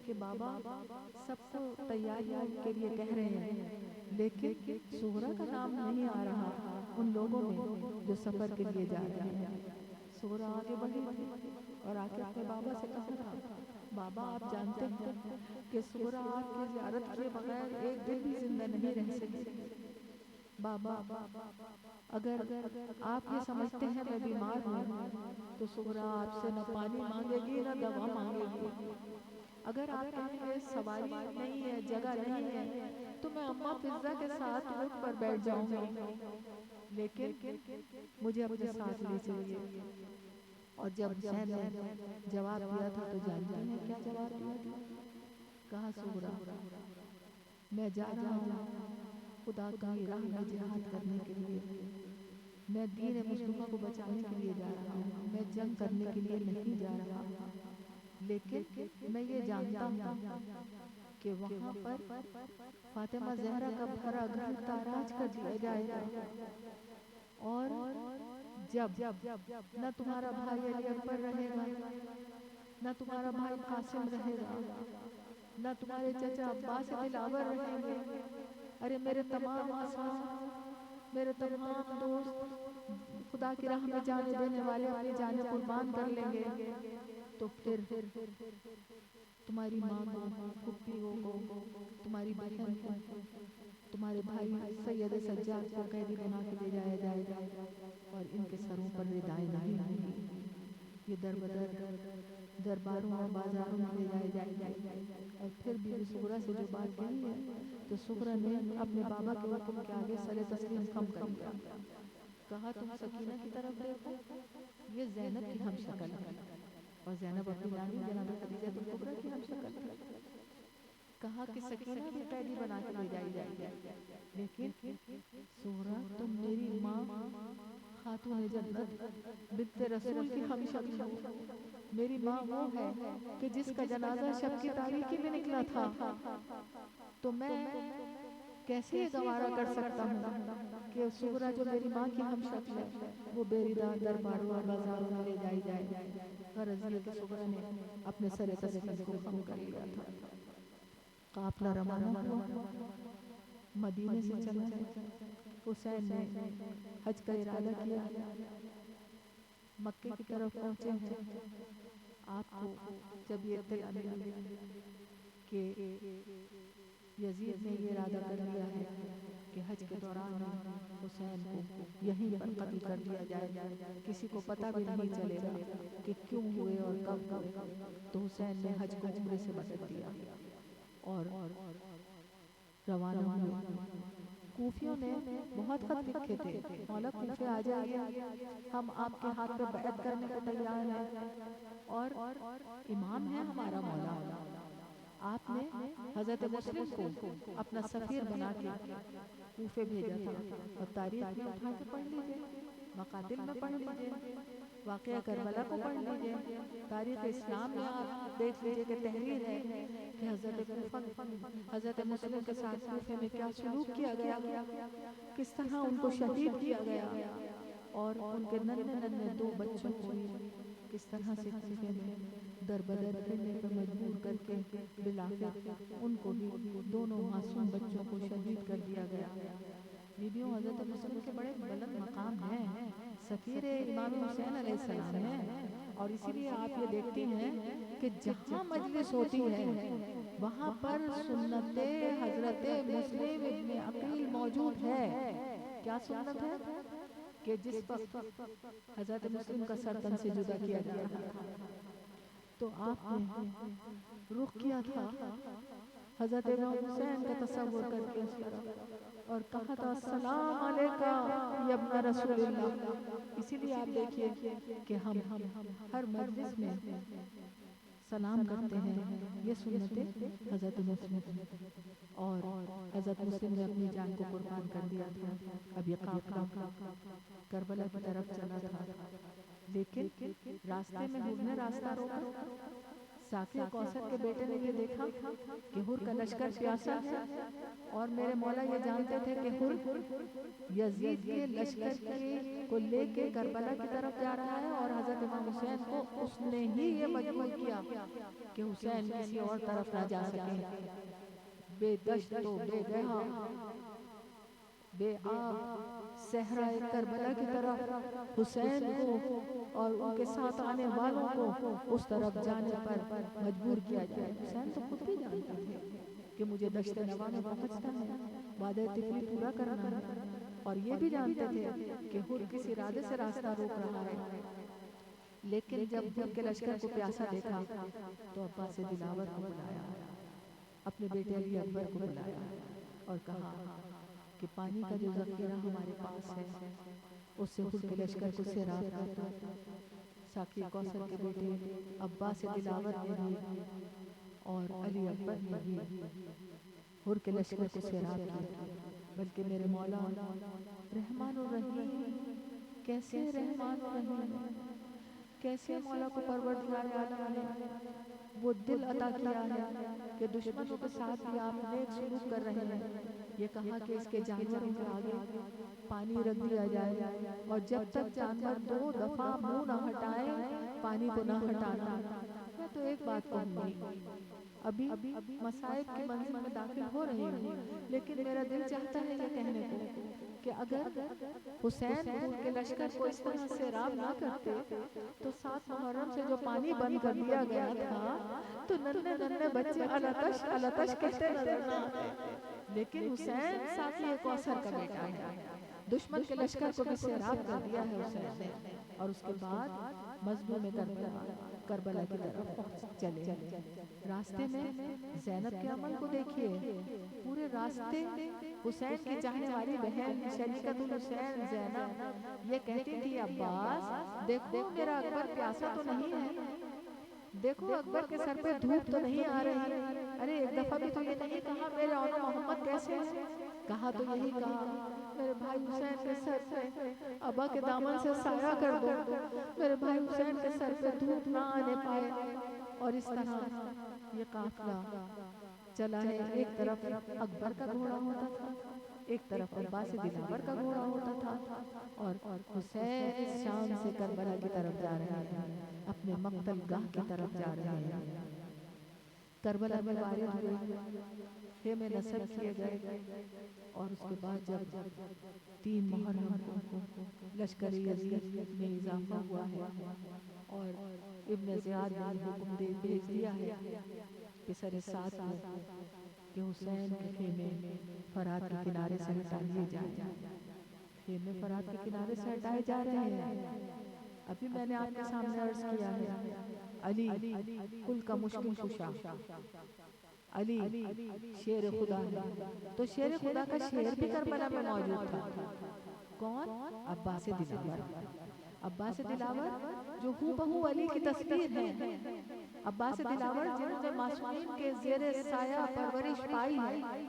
کہ بابا سب کو تیاریوں کے لیے کہہ رہے ہیں، لیکن سغرا کا نام نہیں آ رہا ان لوگوں میں جو سفر کے لیے جا رہے ہیں۔ سغرا آگے بڑھی تھی اور آ کے اپنے بابا سے کہا تھا، بابا آپ جانتے ہیں کہ سغرا آپ کی زیارت کیے بغیر ایک دن بھی زندہ نہیں رہ سکتی، بابا اگر آپ یہ سمجھتے ہیں میں بیمار ہوں تو سغرا آپ سے نہ پانی مانگے گی نہ دوا مانگے گی، اگر آپ کہیں گے سواری نہیں ہے جگہ نہیں ہے تو میں اماں فضہ کے ساتھ اونٹ پر بیٹھ جاؤں گی، لیکن مجھے اپنے ساتھ لے چلیے۔ اور جب حسین نے جواب دیا تھا تو جانتے ہیں کیا جواب دیا تھا؟ کہا سغرا میں جا رہا ہوں خدا کی راہ میں جہاد کرنے کے لیے، میں دین مصطفیٰ کو بچانے کے لیے جا رہا ہوں، میں جنگ کرنے کے لیے نہیں جا رہا، لیکن میں یہ جانتا ہوں کہ وہاں پر فاطمہ زہرا کا بھرا گھر تاراج کر دیا جائے گا، اور جب نہ تمہارا بھائی علی اکبر رہے گا، نہ تمہارا بھائی قاسم رہے گا، نہ تمہارے چچا عباس دلاور رہیں گے، ارے میرے تمام اصحاب، میرے تمام دوست خدا کی راہ میں جانے دینے والے اپنی جانیں قربان کر لیں گے، تو پھر تمہاری ماں کو، پھپھیوں کو، تمہاری بہن کو، تمہارے بھائی سید سجاد کو قیدی بنا کے لے جایا جائے گا، اور ان کے سروں پر ردائیں نہیں ہوں گی، یہ در بدر درباروں اور بازاروں میں لے جائے جائیں گے۔ اور پھر بی بی سغرا سے جو بات کہی ہے تو سغرا نے اپنے بابا کے حکم کے آگے سر تسلیم خم کر دیا، کہا تم سکینہ کی طرف دیکھو، یہ زینب کی ہم شکل ہے، اور زینب اپنی نانی جناب خدیجہ کبریٰ کی ہم شکل ہے، کہا کہ سکینہ بھی قیدی بنا کے لے جائی جائے گی، لیکن سغرا تم میری ماں خاتون جنت بنت رسول کی ہم شکل ہو، میری ماں وہ ہے کہ جس کا جنازہ شب کی تاریکی میں نکلا تھا، تو میں کیسے یہ گوارا کر سکتا ہوں کہ سغرا جو میری ماں کی ہم شکل ہے وہ بیریدان درباروں اور بازاروں میں لے جائی جائے. غرض یہ کہ سغرا نے اپنے سر تسلیم کو خم کر لیا تھا. قافلہ روانہ ہوا. مدینے سے چلا ہے. حسین نے حج کا ارادہ کیا. مکے کی طرف پہنچے ہیں. آپ کو جب یہ اطلاع ملی کہ یزید نے یہ ارادہ کر لیا ہے کہ حج کے دوران حسین کو یہیں پر قتل کر دیا جائے, کسی کو پتہ بھی نہیں چلے گا کہ کیوں ہوئے اور کب ہوئے, تو حسین نے حج کو عمرے سے بدل دیا اور روانہ ہوئے. کوفیوں نے بہت خط لکھے تھے, مولا کوفے آ جائیے, ہم آپ کے ہاتھ پہ بیعت کرنے کو تیار ہیں, اور امام ہے ہمارا مولا. آپ نے حضرت مسلم کو اپنا سفیر بنا کے کوفے بھیجا تھا. اور تاریخ میں اٹھا کے پڑھ لیجئے, مقاتل میں پڑھ لیجئے, واقعہ کربلا کو پڑھ لیجئے, تاریخ اسلام میں آپ دیکھ لیجئے کہ تحریر ہے کہ حضرت مسلم کے ساتھ کوفے میں کیا سلوک کیا گیا, کس طرح ان کو شہید کیا گیا, اور ان کے ننھے ننھے 2 بچوں کو کس طرح سے کوفے میں در بدر پھرنے پر مجبور کر کے بالآخر ان کو بھی دونوں معصوم بچوں کو شہید کر دیا گیا. بیبیوں, حضرت مسلم کے بڑے بلند مقام ہیں, سفیر امام حسین علیہ السلام ہیں, اور اسی لیے آپ یہ دیکھتی ہیں کہ جہاں مجلس ہوتی ہے وہاں پر سنت حضرت مسلم ابن عقیل موجود ہے. کیا سنت ہے؟ کہ جس وقت حضرت مسلم کا سر تن سے جدا کیا جا رہا تھا تو آپ نے رخ کیا تھا حضرت امام حسین کا تصور کر کے اس طرح اور کہا تھا السلام علیکہ یا ابن رسول اللہ. اسی لیے آپ دیکھیے کہ ہم ہر مجلس میں سلام کرتے ہیں, یہ سنت حضرت مسلم, اور حضرت مسلم نے اپنی جان کو قربان کر دیا تھا. اب یہ قافلہ کربلا کی طرف چلا تھا, لیکن راستے میں حور نے راستہ روکا. ساقی کوثر کے بیٹے نے یہ دیکھا کہ حور کا لشکر پیاسا ہے, اور میرے مولا یہ جانتے تھے کہ حور یزید کے لشکر کو لے کے کربلا کی طرف جا رہا ہے, اور حضرت امام حسین کو اس نے ہی یہ مجبور کیا کہ حسین کسی اور طرف نہ جا سکے. بے دشت و بے گہا بے آب صحرائے کربلا کی طرف حسین کو اور ان کے ساتھ آنے والوں کو اس طرف جانے پر مجبور کیا جائے. حسین تو خود بھی جانتے تھے کہ مجھے دشت نوا میں پہنچنا ہے, وعدہ طفلی پورا کرنا ہے, اور یہ بھی جانتے تھے کہ حر کس ارادے سے راستہ روک رہا ہے. لیکن جب حر کے لشکر کو پیاسا دیکھا تو عباس دلاور کو بلایا, اپنے بیٹے علی اکبر کو بلایا اور کہا کہ پانی کا جو ذخیرہ ہمارے پاس ہے اس سے حر کے لشکر کو سیراب کر دو. ساقی کوثر کے بیٹے عباس دلاور نے بھی اور علی اکبر نے بھی حر کے لشکر کو سیراب کیا. بلکہ میرے مولا رحمان الرحیم, کیسے رحمان الرحیم, کیسے مولا کو پروردگار عالم نے وہ دل عطا کیا ہے کہ دشمنوں کے ساتھ بھی آپ نیک سلوک کر رہے ہیں. یہ کہا کہ اس کے جانوروں کے آگے پانی رکھ دیا جائے, اور جب تک جانور 2 دفعہ منہ نہ ہٹائیں پانی کو نہ ہٹانا. میں تو ایک بات کہوں گی, ابھی مصائب کی منزل میں داخل ہو رہی ہوں, لیکن میرا دل چاہتا ہے یہ کہنے کو کہ اگر حسین حر کے لشکر کو اس طرح سیراب نہ کرتے تو 7 محرم سے جو پانی بند کر دیا گیا تھا تو ننھے ننھے بچے الاتش الاتش کہتے نظر نہ آتے. لیکن حسین ساقی کوثر کا بیٹا ہے, دشمن کے لشکر کو بھی سیراب کر دیا ہے حسین نے, اور اس کے بعد مظلوم کربلا کی طرف چلے. راستے میں زینب کے عمل کو دیکھیے, پورے راستے حسین کی چاہنے والی بہن شریکت الحسین زینب یہ کہتی تھی عباس دیکھو میرا اکبر پیاسا تو نہیں ہے, دیکھو اکبر کے سر پہ دھوپ تو نہیں آ رہی. ارے ایک دفعہ بھی تو یہ نہیں کہا میرے اونو محمد کیسے ہے, کہا تو یہی کہا میرے بھائی حسین کے سر پہ ابا کے دامن سے سایہ کر دو, میرے بھائی حسین کے سر پہ دھوپ نہ آنے پائے. اور اس طرح یہ قافلہ چلا ہے، ایک طرف اکبر کا گھوڑا ہوتا تھا، ایک طرف عباس دلاور کا گھوڑا ہوتا تھا، اور حسین شام سے کربلا کی طرف جا رہے ہیں، اپنے مقتل گاہ کی طرف جا رہے ہیں۔ کربلا میں وارد ہوئے، خیمے نصب کیے گئے، اور اس کے بعد جب 3 محرم کو لشکر یزید میں اضافہ ہوا ہے اور ابن زیاد نے حکم بھیج دیا ہے پسر سعد کو کہ حسین کے خیمے فرات کے کنارے سے ہٹا لیے جائیں۔ خیمے فرات کے کنارے سے ہٹائے جا رہے ہیں۔ ابھی میں نے آپ کے سامنے عرض کیا ہے علی کل کا مشکل کشا، علی شیر خدا ہے، تو شیر خدا کا شیر بھی کربلا میں موجود تھا۔ کون؟ عباس دلاور۔ عباس دلاور جو ہو بہو علی کی تصویر ہے، عباس دلاور جنہوں نے معصومین کے زیر سایہ پرورش پائی ہے،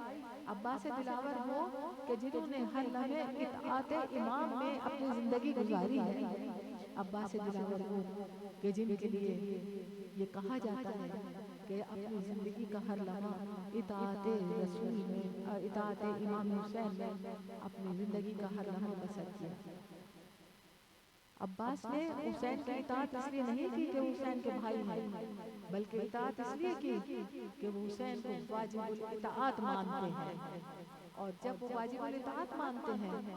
عباس دلاور وہ کہ جنہوں نے ہر لمحے اطاعت امام میں اپنی زندگی گزاری ہے، عباس دلاور وہ کہ جن کے لیے یہ کہا جاتا ہے کہ اپنی زندگی کا ہر لمحہ اطاعت رسول میں، اطاعت امام حسین میں اپنی زندگی کا ہر لمحہ بسر کیا۔ عباس نے حسین کی اطاعت اس لیے نہیں کی کہ وہ حسین کے بھائی ہیں، بلکہ اطاعت اس لیے کی کہ وہ حسین کو واجب الاطاعت مانتے ہیں، اور جب وہ واجب الاطاعت مانتے ہیں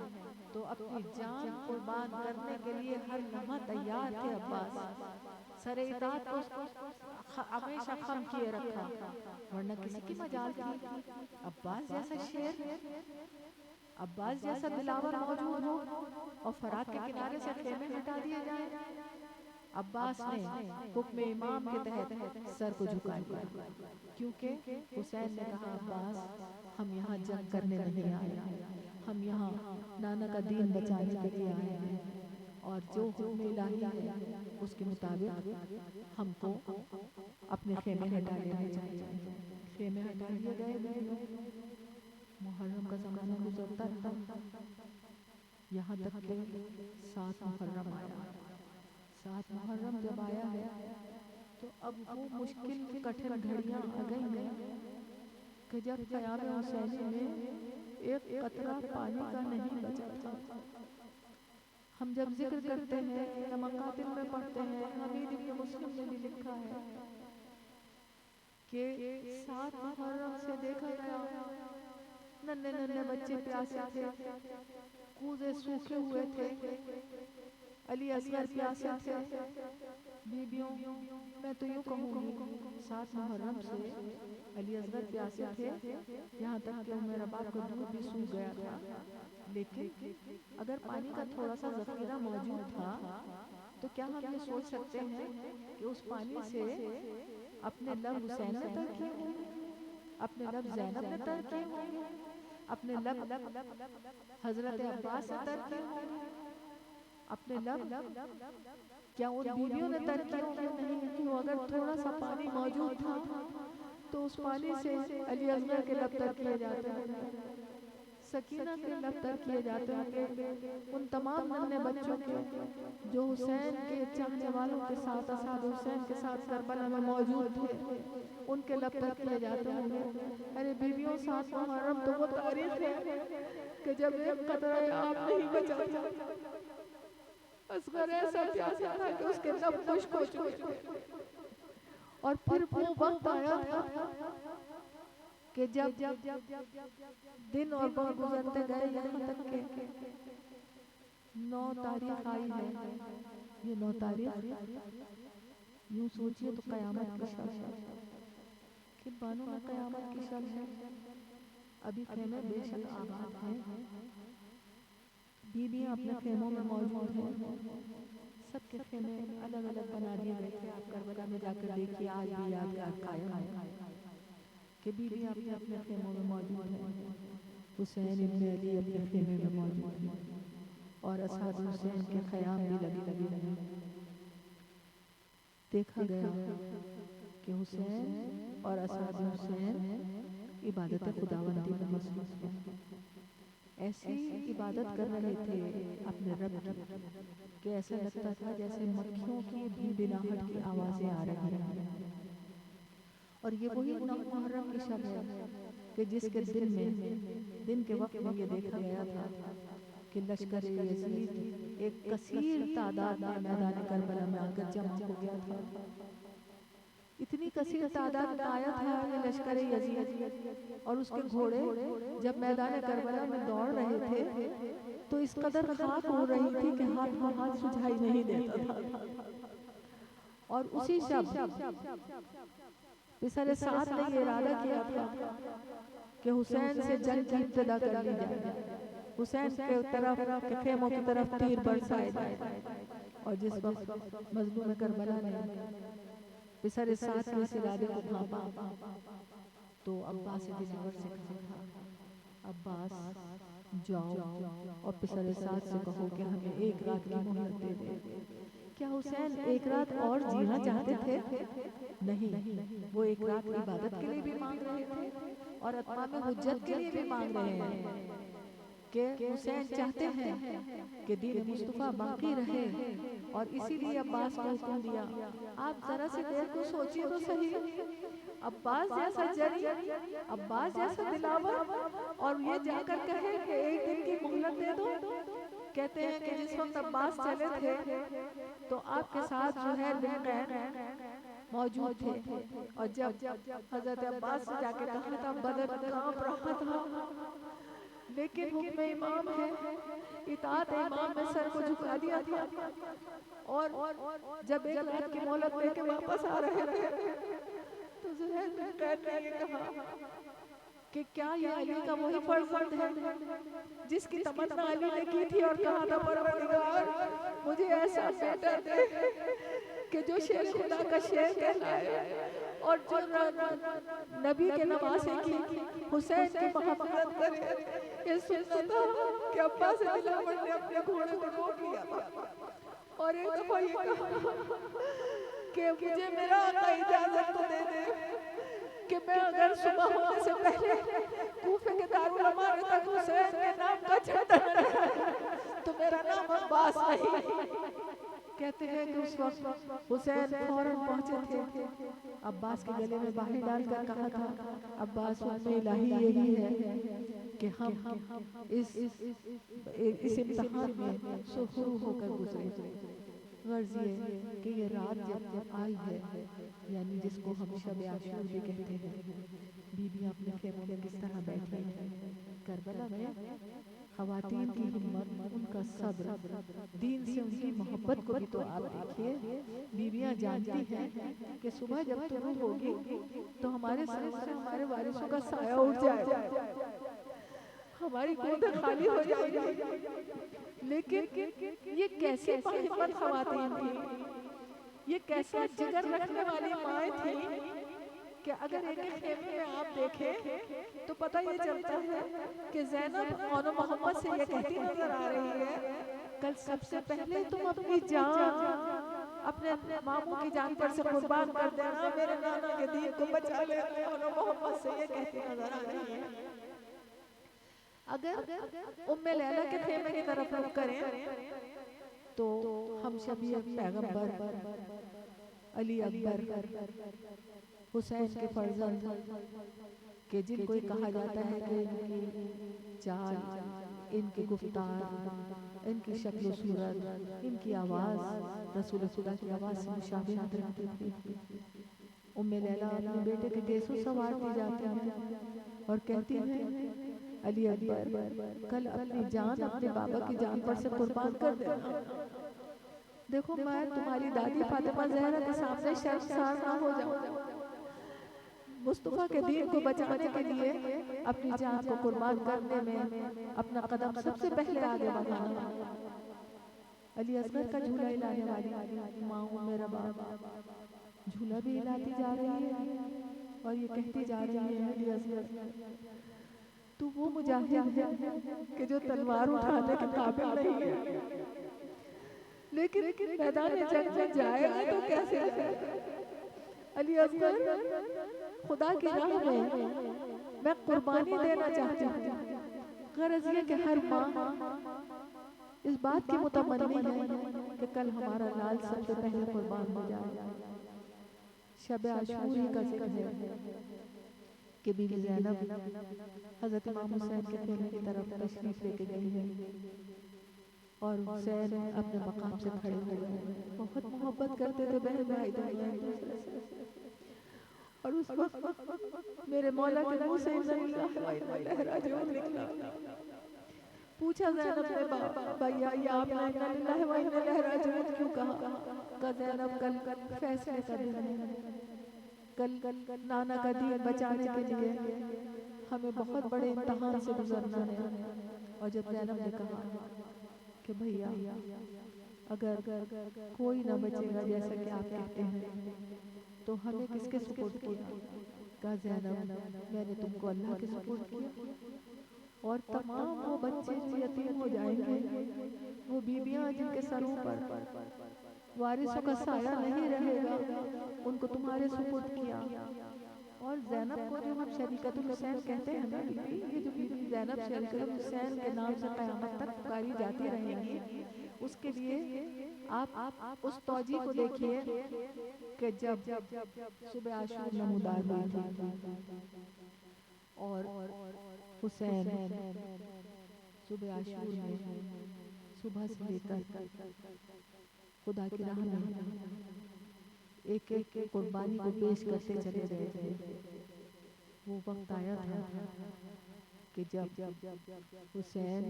تو اپنی جان قربان کرنے کے لیے ہر لمحہ تیار تھے۔ عباس سر اطاعت کو ہمیشہ خم کیے رکھا، ورنہ کسی کی مجال تھی عباس جیسا شیر، عباس جیسا دلاور موجود ہو اور فرات کے کنارے سے خیمے ہٹا دیے جائیں۔ عباس نے حکم امام کے تحت سر کو جھکا دیا، کیونکہ حسین نے کہا عباس ہم یہاں جنگ کرنے نہیں آئے، ہم یہاں نانا کا دین بچانے کے لیے آئے ہیں، اور جو حکم الہی ہے اس کے مطابق ہم کو اپنے خیمے ہٹا لینے چاہیے۔ خیمے ہٹا لیے گئے، محرم کا زمانہ گزرتا رہا، یہاں تک کہ 7 محرم آیا۔ 7 محرم جب آیا ہے تو اب وہ مشکل کٹھن گھڑیاں آ گئی ہیں کہ جب قیام حسینی میں ایک قطرہ پانی کا نہیں بچا تھا۔ ہم جب ذکر کرتے ہیں یا مقاتل میں پڑھتے ہیں، حمید ابن مسلم نے بھی لکھا ہے کہ 7 محرم سے دیکھا گیا ننھے ننھے بچے پیاسے تھے، کوزے سوکھے ہوئے تھے، علی اصغر پیاسے تھے، بیبیوں میں تو یوں کہوں گی 7 محرم سے علی اصغر پیاسے تھے، یہاں تک کہ عمر رباب کا دودھ بھی سوکھ گیا تھا، لیکن اگر پانی کا تھوڑا سا ذخیرہ موجود تھا تو کیا ہم یہ سوچ سکتے ہیں کہ اس پانی سے اپنے لب حسین نے تر کیے ہوں گے، اپنے لب زینب نے تر کیے ہوں گے، اپنے لب حضرت عباس نے تر کیے ہوں گے، اپنے لب کیا ان بیویوں نے تر کیے ہوں گے؟ نہیں، کیوں؟ اگر تھوڑا سا پانی موجود تھا تو اس پانی سے علی اصغر کے لب تر کیے جاتے ہیں، سکینہ کے لب تر کیے جاتے ہوں گے، ان تمام ننھے بچوں کے جو حسین کے چاہنے والوں کے ساتھ، اصحاب حسین کے ساتھ کربلا میں موجود تھے، ان کے لب تر کیے جاتے ہوں گے۔ ارے بیویوں، 7 محرم تو وہ تاریخ ہے کہ جب ایک قطرہ آب نہیں بچا تھا، اصغر ایسا پیاسا تھا کہ اس کے لب خشک ہو چکے تھے، اور پھر وہ وقت آیا تھا کہ جب دن اور بہت گزرتے گئے، یہاں تک کہ 9 تاریخ آئی ہے۔ یہ 9 تاریخ یوں سوچئے تو قیامت کی شب ہے، کہ بانوں میں قیامت کی شب ہے۔ ابھی خیمے بے شک آباد ہیں، بیویاں اپنے خیموں میں موجود ہیں، سب کے خیمے الگ الگ بنا دیے گئے تھے۔ آپ کربلا میں جا کر دیکھیے، آج بھی یادگار قائم ہے کہ بیویاں اپنے اپنے خیموں میں موجود ہیں، حسین ابن علی اپنے خیمے میں موجود ہیں، اور اصحاب حسین کے خیام بھی لگے ہیں۔ دیکھا گیا کہ حسین اور اصحاب حسین عبادت خداوندی میں مصروف ہیں، ایسی عبادت کر رہے تھے اپنے رب کی کہ ایسا لگتا تھا جیسے مکھیوں کی بھنبھناہٹ کی آوازیں آ رہی ہیں۔ اور یہ وہی 9 محرم کی شب ہے کہ جس کے دن کے وقت میں یہ دیکھا گیا تھا کہ لشکر یزید ایک کثیر تعداد میں میدان کربلا میں آ کر جمع ہو گیا تھا. اتنی کثیر تعداد میں آیا تھا یہ لشکر یزید اور اس کے گھوڑے جب میدان کربلا میں دوڑ رہے تھے تو اس قدر خاک ہو رہی تھی کہ ہاتھ سجھائی نہیں دیتا تھا. اور اسی شب پسر سعد نے یہ ارادہ کیا تھا کہ حسین سے جنگ کی ابتدا کر لی جائے. حسین کے طرف کے خیموں کی طرف تیر برسائے جائے. اور جس وقت مظلوم کربلا نے پسر سعد کے اس ارادے کو بھانپا تو عباس دلاور سے کہا تھا عباس جاؤ اور پسر سعد سے کہو کہ ہمیں 1 رات کی مہلت دے دے. کیا حسین 1 رات اور جینا چاہتے تھے؟ نہیں، وہ 1 رات عبادت کے لیے بھی مانگ رہے تھے اور اتمام حجت کے لیے بھی مانگ رہے ہیں کہ حسین چاہتے ہیں کہ دین مصطفیٰ باقی رہے. اور اسی لیے عباس کو حکم دیا آپ ذرا سے دیر کو سوچیے تو صحیح. عباس جیسا جری، عباس جیسا دلاور، اور یہ جا کر کہے کہ 1 دن کی مہلت دے دو. کہتے ہیں کہ جس وقت عباس چلے تھے تو آپ کے ساتھ جو ہے ذوالقرنین موجود تھے اور جب حضرت عباس سے جا کے کہا تھا بدن کانپ رہا تھا لیکن حکم امام ہے، اطاعت امام میں سر کو جھکا دیا تھا. اور جب 1 رات کی مہلت لے کے واپس آ رہے تھے تو ذوالقرنین نے یہ کہا کہ کیا یہ علی کا وہی فرزند ہے جس کی تمنا علی نے کی تھی اور کہا تھا پروردگار مجھے ایسا بیٹا دے کہ جو شیر خدا کا شیر کہلائے اور جو نبی کے نواسے کی حسین کی محبت کرے. یہ سننا تھا کہ عباس دلاور نے اپنے گھوڑے کو روک لیا تھا اور ایک دفعہ یہ کہا کہ مجھے میرا آقا اجازت تو دے دے کہ میں اگر صبح ہونے سے پہلے کوفے کے دارالامانہ تک حسین کے نام کا جھنڈا نہ لہرائے تو میرا نام عباس نہیں. کہتے ہیں کہ اس وقت حسین فوراً پہنچے تھے. عباس کے گلے میں باہی ڈال کر کہا تھا عباس حکم الہی یہی ہے کہ ہم اس امتحان میں سرخرو ہو کر گزرے. غرض یہ کہ یہ رات جب آئی ہے یعنی جس کو ہم شب عاشور بھی کہتے ہیں، بیویاں اپنے خیموں میں کس طرح بیٹھی ہیں. کربلا میں خواتین کی ہمت، ان کا صبر، دین سے ان کی محبت کو بھی تو آپ دیکھیے. بیویاں جانتی ہیں کہ صبح جب طلوع ہوگی تو ہمارے سر سے ہمارے وارثوں کا سایہ اٹھ جائے گا، ہماری گودیں خالی ہو جائیں گی. لیکن یہ کیسی باہمت خواتین تھیں، یہ کیسا جگر رکھنے والی مائیں تھیں کہ اگر ایک خیمے میں آپ دیکھیں تو پتہ یہ چلتا ہے کہ زینب اور محمد سے یہ کہتی نظر آ رہی ہے کل سب سے پہلے تم اپنی جان اپنے ماموں کی جان پر سے قربان کر دینا، میرے نانا کے دین کو بچا لینا. اور محمد سے یہ کہتی نظر آ رہی ہے. اگر ام لیلہ کے خیمے کی طرف رخ کریں تو ہم شبیہ پیغمبر علی اکبر حسین کے فرزند کہ جن کو کہا جاتا ہے کہ ان کی چال، ان کی گفتار، ان کی شکل و صورت، ان کی آواز رسول خدا کی آواز سے مشابہت رکھتی تھی. ام لیلہ اپنے بیٹے کے گیسو سنوارتی جاتی ہیں اور کہتی ہیں علی اکبر کل اپنی جان اپنے بابا کی جان پر سے قربان کر دینا. دیکھو میں تمہاری دادی فاطمہ زہرا کے سامنے شرمسار نہ ہو جاؤں. مصطفیٰ کے دین کو بچانے کے لیے اپنی جان کو قربان کرنے میں اپنا قدم سب سے پہلے آگے بڑھانا. علی اصغر کا جھولا ہلانے والی ماں میرا بابا جھولا بھی ہلاتی جا رہی ہے اور یہ کہتی جا رہی ہے علی اصغر تو وہ مجاہد ہے کہ جو تلوار اٹھانے کے قابل نہیں ہے لیکن میدان جنگ میں جائے گا تو کیسے جائے گا. علی اصغر خدا کی راہ میں قربانی دینا چاہتی ہوں. غرض یہ کہ ہر ماں اس بات کی متمنی ہے کہ کل ہمارا لال سب سے پہلے قربان ہو جائے. شب عاشور ہی کا ذکر ہے کہ بی بی زینب حضرت امام حسین کے خیمے کی طرف تشریف لے کے گئی ہے اور حسین اپنے مقام سے کھڑے ہوئے ہیں، بہت محبت کرتے تھے بہن بھائی دونوں ایک دوسرے سے، اور اس وقت میرے مولا کے منہ سے اِنَّ لِلَّهِ وَإِنَّا إِلَيْهِ رَاجِعُونَ نکلا۔ پوچھا زینب نے بھیا یہ آپ نے اِنَّ لِلَّهِ وَإِنَّا إِلَيْهِ رَاجِعُونَ کیوں کہا؟ کہ زینب کل فیصلے کا دن ہے، کل نانا کا دین بچانے کے لیے ہمیں بہت بڑے امتحان سے گزرنا ہے۔ اور جب زینب نے کہا کہ بھیا اگر کوئی نہ بچے گا جیسا کہ آپ کہتے ہیں تو ہمیں کس کے سپرد کیا؟ کہا زینب میں نے تم کو اللہ کے سپرد کیا، اور تمام وہ بچے جو یتیم ہو جائیں گے، وہ بیویاں جن کے سروں پر وارثوں کا سایہ نہیں رہے گا، ان کو تمہارے سپرد کیا۔ اور زینب کو جو ہم شریکت الحسین کہتے ہیں نا، یہ جو بی بی زینب شریکت الحسین کے نام سے قیامت تک پکاری جاتی رہیں گی، اس کے لیے آپ اس توجیہ کو دیکھیے کہ جب صبح عاشور نمودار ہوئی تھی اور حسین صبح عاشور میں صبح سے لے کر خدا کی راہ میں ایک ایک قربانی کو پیش کرتے چلے گئے تھے، وہ وقت آیا تھا کہ جب حسین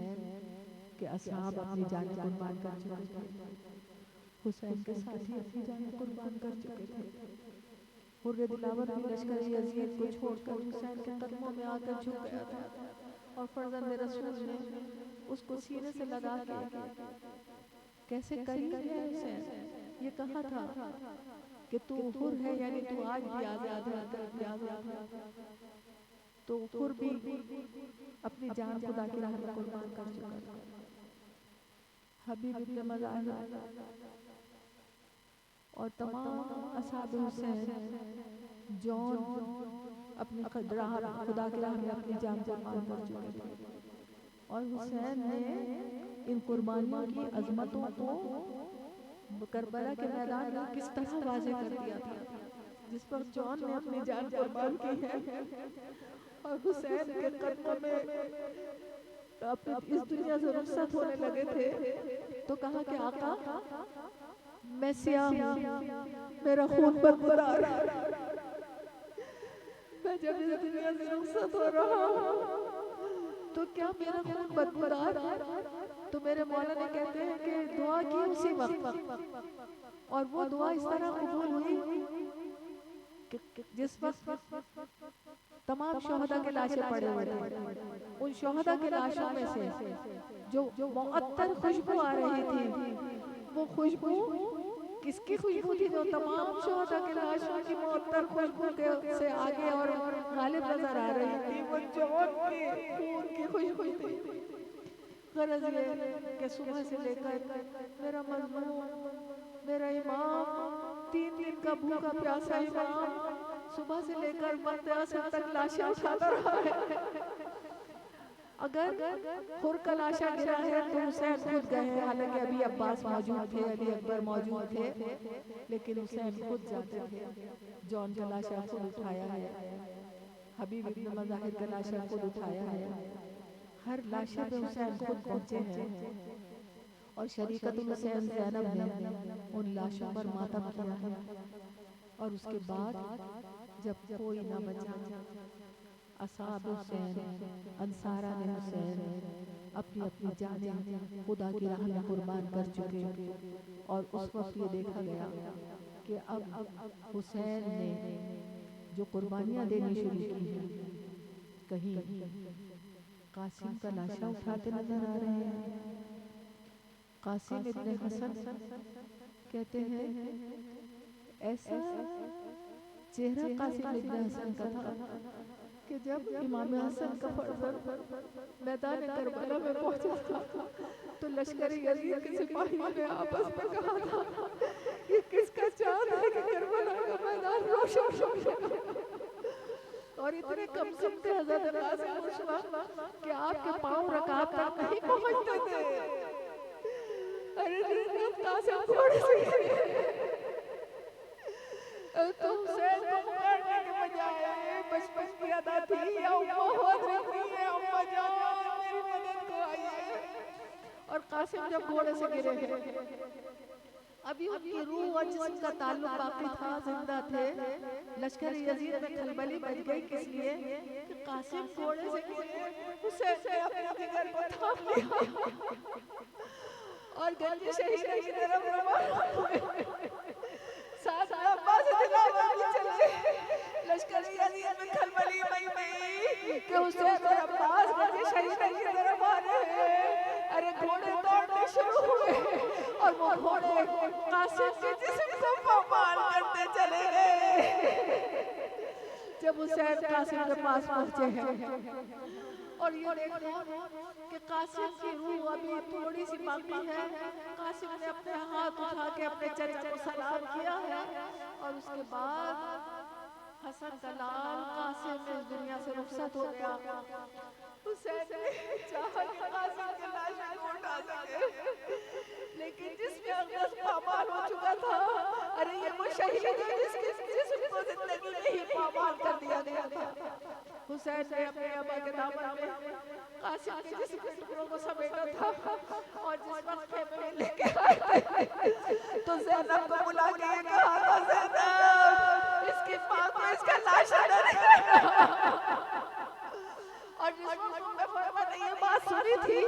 کے اصحاب اپنی جانیں قربان کر چکے تھے، حسین کے ساتھی اپنی جانیں قربان کر چکے تھے، حر دلاور بھی لشکر یزید کو چھوڑ کر حسین کے قدموں میں آ کر جھک گیا تھا، اور فرزند رسول نے اس کو سینے سے لگا کے کیسے قریب ہے حسین یہ کہا تھا کہ تو حر ہے، یعنی تو آج بھی آزاد ہے، کل بھی آزاد ہے، تو حر بھی اپنی جان خدا کی راہ میں قربان کر چکا تھا۔ حبیب ابن مظاہر اور تمام اصحاب حسین جون اپنی خدا کی راہ میں اپنی جان قربان کر چکے تھے، اور حسین نے ان قربانیوں کی عظمتوں کو کربلا کے میدان میں کس طرح واضح کر دیا تھا۔ جس وقت جون نے اپنی جان قربان کی ہے اور حسین کے قدموں میں اس دنیا سے رخصت ہونے لگے تھے تو کہا کہ آقا میں سیاہ ہوں، میرا خون بدبودار، میں جب اس دنیا سے رخصت ہو رہا ہوں تو کیا میرا خون بدبودار ہے؟ تو میرے مولا نے کہتے ہیں کہ دعا کی اسی وقت، اور وہ دعا اس طرح قبول ہوئی کہ جس وقت تمام شہداء کے لاشیں پڑے ہوئے تھے، ان شہداء کے لاشوں میں سے جو معطر خوشبو آ رہی تھی، وہ خوشبو کس کی خوشبو تھی؟ جو تمام شہداء کے لاشوں کی معطر خوشبو سے آگے اور غالب نظر آ رہی تھی، وہ جون کی خون کی خوشبو تھی۔ غرض یہ کہ صبح سے لے کر میرا مظلوم، میرا امام، 3 دن کا بھوکا پیاسا امام صبح سے لے کر وقت عصر تک لاشیں اٹھاتا رہا ہے۔ اگر حر کا لاشا گرا ہے تو حسین خود گئے ہیں، حالانکہ ابھی عباس موجود تھے، علی اکبر موجود تھے، لیکن حسین خود جاتے تھے۔ جون کا لاشا خود اٹھایا ہے، حبیب ابن مظاہر کا لاشا خود اٹھایا ہے، ہر لاشا پہ حسین خود پہنچے ہیں، اور شریکت الحسین زینب نے ان لاشوں پر ماتم کیا ہے۔ اور اس کے بعد جب کوئی نہ بچا، اصحاب حسین، انصاران حسین اپنی اپنی جانیں خدا کی راہ میں قربان کر چکے، اور اس وقت یہ دیکھا گیا کہ اب حسین نے جو قربانیاں دینی شروع کی ہیں، کہیں قاسم کا لاشا اٹھاتے نظر آ رہے ہیں۔ قاسم ابن حسن کہتے ہیں ایسا چہرہ قاسم ابن حسن کا تھا کہ جب امام حسن کا فرزند میدان کربلا میں پہنچا تھا تو لشکر یزید کے سپاہیوں نے آپس میں کہا تھا یہ کس کا چاند ہے کہ کربلا کا میدان روشن ہو گیا، اور اتنے کمزور تھے حضرت قاسم اس وقت کہ آپ کے پاؤں رکعت تک نہیں پہنچتے تھے۔ ارے حضرت قاسم تھوڑے سے تو حسین کو پکڑنے کے بجائے بچپن کی ادا تھی اماں بہت رہی ہے اماں جان میری مدد کو آئیے. اور قاسم جب گھوڑے سے گرے ہیں ابھی ان کی روح اور جسم کا تعلق باقی تھا, زندہ تھے. لشکر یزید میں کھلبلی مچ گئی کس لیے کہ قاسم گھوڑے سے گرے, حسین نے اپنے جگر کو تھام لیا اور گنج شہید کی طرف روانہ ہوئے. ساتھ میں عباس دلاور بھی چلے. لشکر یزید میں کھلبلی مچ گئی کہ حسین اور عباس گنج شہید کی طرف آ رہے ہیں. ارے گھوڑے دوڑنے شروع ہوئے اور وہ گھوڑے قاسم کے جسم کو پامال کرتے چلے گئے. جب حسین قاسم کے پاس پہنچے ہیں اور یہ دیکھا کہ قاسم کی روح ابھی تھوڑی سی باقی ہے, قاسم نے اپنے ہاتھ اٹھا کے اپنے چچا کو سلام کیا ہے اور اس کے بعد حسن کا لال قاسم اس دنیا سے رخصت ہو گیا. حسین نے چاہا کہ قاسم کے لاشیں کو اٹھا سکے لیکن جس میں اقدس پامال ہو چکا تھا. ارے یہ وہ شہید ہے جس کے جسم کو زندگی میں ہی پامال کر دیا گیا تھا. حسین نے اپنے ابا کے دامن میں قاسم کے جسم کے ٹکڑوں کو سمیٹا تھا اور جس وقت خیمے میں لے کے آئے تھے تو زینب کو بلا کے یہ کہا تھا, زینب اس کی ماں کو اس کا لاشا نہ نکالنا. اور جس وقت میں فرما نے یہ بات سنی تھی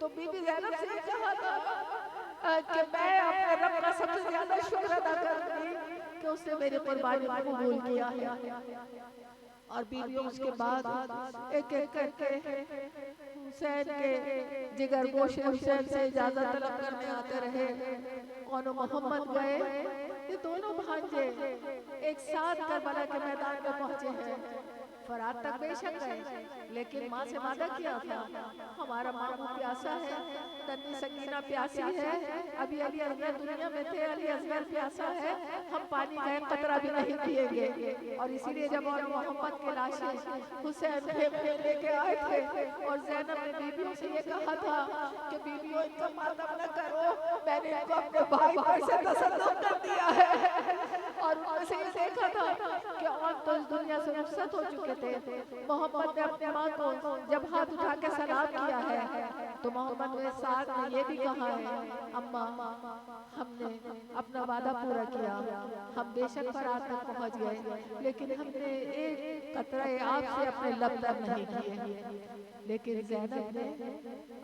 تو بی بی زینب سے یہ کہا تھا کہ میں اپنے رب کا سب سے زیادہ شکر ادا کروں گی کہ اس نے میری قربانی کو قبول کیا ہے. اور بیویوں اس کے بعد ایک ایک کر کے حسین کے جگر گوشے حسین سے اجازت طلب کرنے آتے رہے. کون محمد گئے, یہ دونوں بھانجے ایک ساتھ کربلا کے میدان میں پہنچے ہیں. فرات تک بے شک گئے لیکن ماں سے وعدہ کیا تھا ہمارا ماموں پیاسا ہے, ننھی سکینہ پیاسی ہے, ابھی علی اصغر دنیا میں تھے, علی اصغر پیاسا ہے, ہم پانی کا ایک قطرہ بھی نہیں پیئیں گے. اور اسی لیے جب اور محمد کے لاشیں حسین خیمے میں لے کے آئے تھے اور زینب نے بیویوں سے یہ کہا تھا کہ بیویوں ان کا ماتم نہ کرو, میں نے ان کو اپنے بھائی پر سے تصدق کر دیا ہے. اور ان سے یہ دیکھا تھا کہ اور تو اس دنیا سے رخصت ہو چکے تھے. محمد نے اپنے ماں کو جب ہاتھ اٹھا کے سلام کیا ہے تو محمد نے ساتھ میں یہ بھی کہا ہے, اماں ہم نے اپنا وعدہ پورا کیا, ہم بے شک فرات تک پہنچ گئے لیکن ہم نے ایک قطرہ آب سے اپنے لب تک نہیں کیے. لیکن زینب نے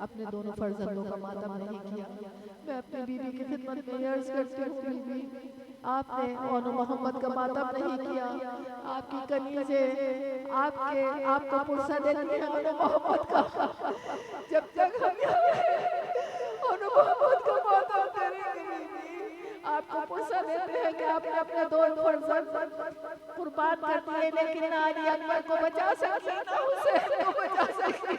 اپنے دونوں فرزندوں کا ماتم نہیں کیا. میں اپنی بیوی کی خدمت میں عرض کرتی ہوں, بیوی آپ نے اون محمد کا ماتم نہیں کیا, آپ کی کنیزیں آپ کو پرسہ دیتی ہیں اون محمد کا. جب تک ہم اون محمد کا ماتم کریں گے آپ کو پرسہ دیتے ہیں کہ آپ نے اپنے دو فرزند قربان کر دیے لیکن نہ علی اکبر کو بچا سکی نہ حسین کو بچا سکی.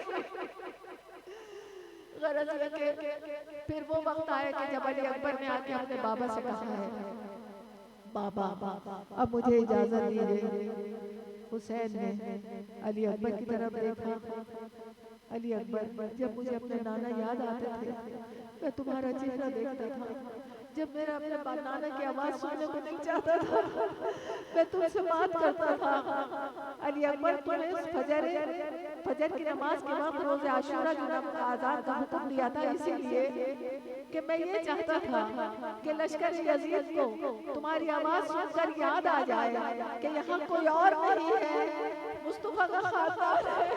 غرض یہ کہ پھر وہ وقت آیا کہ جب علی اکبر نے آ کے اپنے بابا سے کہا ہے, بابا اب مجھے اجازت دیجیے. حسین نے علی اکبر کی طرف دیکھا. علی اکبر جب مجھے اپنے نانا یاد آتے تھے میں تمہارا چہرہ دیکھتا تھا, جب میرا اپنے نانا کی آواز سننے کو نہیں چاہتا تھا میں تم سے بات کرتا تھا. علی اکبر تمہیں فجر کی نماز کے وقت روز عاشورہ جو آزاد کا حکم دیا تھا اسی لیے کہ میں یہ چاہتا تھا کہ لشکر یزید کو تمہاری آواز سن کر یاد آ جائے کہ یہاں کوئی اور نہیں ہے, مصطفیٰ کا خاندان ہے,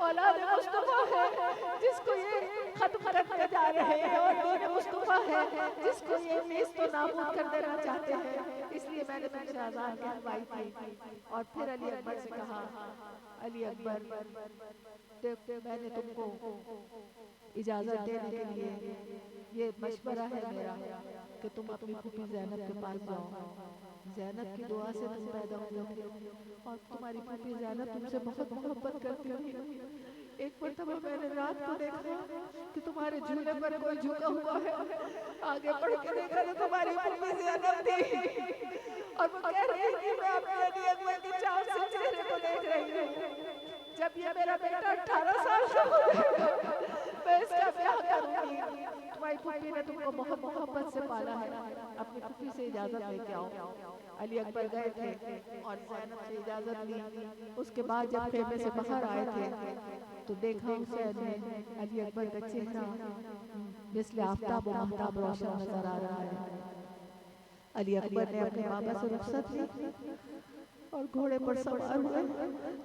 اولاد مصطفیٰ ہے جس کو یہ ختم کرنے جا رہے ہیں اور دین مصطفیٰ ہے جس کو یہ نیست و نابود کر دینا چاہتے ہیں. اس لیے میں نے تم سے آزاد کہلوائی تھی. اور پھر علی اکبر سے کہا, علی اکبر میں نے تم کو اجازت دینے کے لیے یہ مشورہ ہے میرا کہ تم اپنی پھوپھی زینب کے پاس جاؤ. زینب کی دعا سے تم پیدا ہوئے تھے اور تمہاری پھوپھی زینب تم سے بہت محبت کرتی تھی. ایک مرتبہ میں نے رات کو دیکھا کہ تمہارے جھولے پر کوئی جھکا ہوا ہے, آگے بڑھ کے دیکھا تو تمہاری پھوپھی زینب تھی اور وہ کہہ رہی تھی میں اپنے علی اکبر کی چاند سے چہرے کو دیکھ رہی ہوں. جب یہ میرا بیٹا 18 سال کا ہو گیا میں اس کا بیاہ کروں گی. تمہاری پھوپھی نے تم کو بہت محبت سے پالا ہے, اپنی پھوپھی سے اجازت لے کے آؤ. علی اکبر گئے تھے اور زینب سے اجازت لی. اس کے بعد جب خیمے سے باہر آئے تھے تو دیکھا حسین نے علی اکبر کا چہرہ مثل آفتاب و مہتاب روشن نظر آ رہا ہے. علی اکبر نے اپنے بابا سے رخصت لی اور گھوڑے پر سوار ہوئے.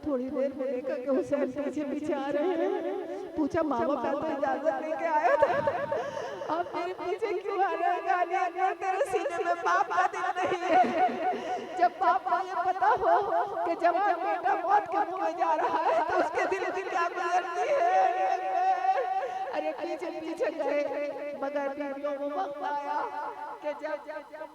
تھوڑی دیر میں دیکھا کہ حسین پیچھے پیچھے آ رہے ہیں. پوچھا ماما میں تو اجازت لے کے آیا تھا, آپ میرے پیچھے کیوں آ رہے ہیں؟ علی اکبر تیرے سینے میں باپ کا دل نہیں ہے. جب باپ کو یہ پتا ہو کہ جوان بیٹا موت کے منہ میں جا رہا ہے تو اس کے دل میں کیا گزرتی ہے. ارے پیچھے پیچھے گئے مگر بیٹوں وہ وقت آیا کہ جب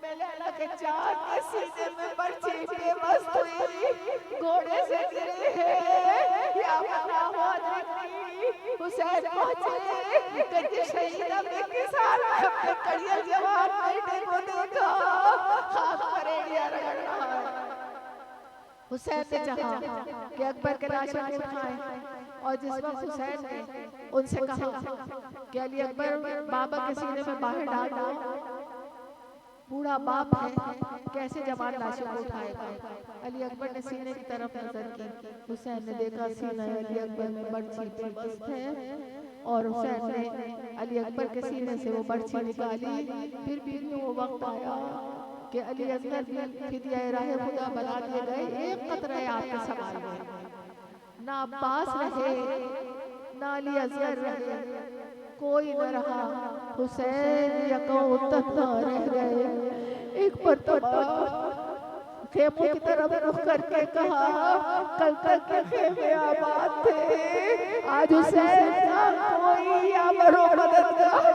میں لیلا کے چاند کے سینے میں برچھی بے مست ہوئی, گھوڑے سے گرے ہیں یا بنا ہوا دیکھنی. حسین پہنچے کہ شہیدہ میں کس حال میں اپنے کڑیل جوان بیٹے کو دیکھا خاک پر ایڑیاں رگڑ رہا ہے. حسین نے چاہا کہ اکبر کے لاشیں کو اٹھائیں, اور جس وقت حسین نے ان سے کہا کہ علی اکبر بابا کے سینے میں باہر ڈال دو, بوڑھا باپ ہے کیسے جوان لاشوں کو اٹھائے گا. علی اکبر نے سینے کی طرف نظر کی. حسین نے دیکھا سینہ علی اکبر میں برچھی پیوست ہے, اور حسین نے علی اکبر کے سینے سے وہ برچھی نکالی. پھر بھی وہ وقت آیا کہ علی اکبر بھی فدیہ راہ خدا بنا دیے گئے. ایک قطرہ آپ کے سوال میں نہ عباس رہے نہ علی اصغر رہے, کوئی نہ رہا. حسین یکو تنہا رہ گئے. ایک مرتبہ خیموں کی طرف رخ کر کے کہا کل تک کے خیمے آباد تھے, آج حسین کا کوئی آمر و مددگار.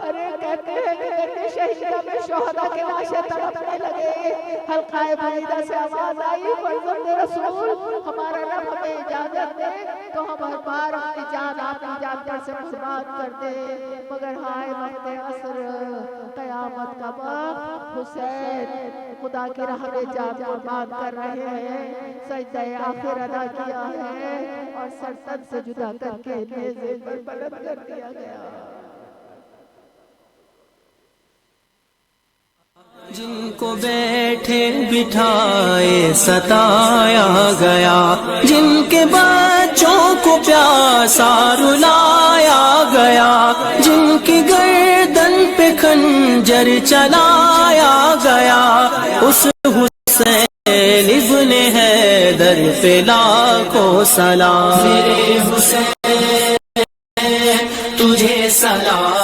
ارے کہتے ہیں کہ شہیدہ میں شہدہ کے لاشیں تڑپنے لگے. حلقہ بعیدہ سے آواز آئی فرزند رسول ہمارا رب ہمیں اجازت دے تو ہم ہر بار اپنی جان آپ کی جان پر سے قربان کر دے. مگر ہائے وقت عصر قیامت کا وقت, حسین خدا کی راہ میں جان قربان کر رہے ہیں. سجدہ آخر ادا کیا ہے اور سر تن سے جدا کر کے نیزے پر بلند کر دیا گیا. جن کو بیٹھے بٹھائے ستایا گیا, جن کے بچوں کو پیاسا رلایا گیا, جن کی گردن پہ خنجر چلایا گیا, اس حسین ابن حیدر پہ لاکھوں سلام. میرے حسین تجھے سلام.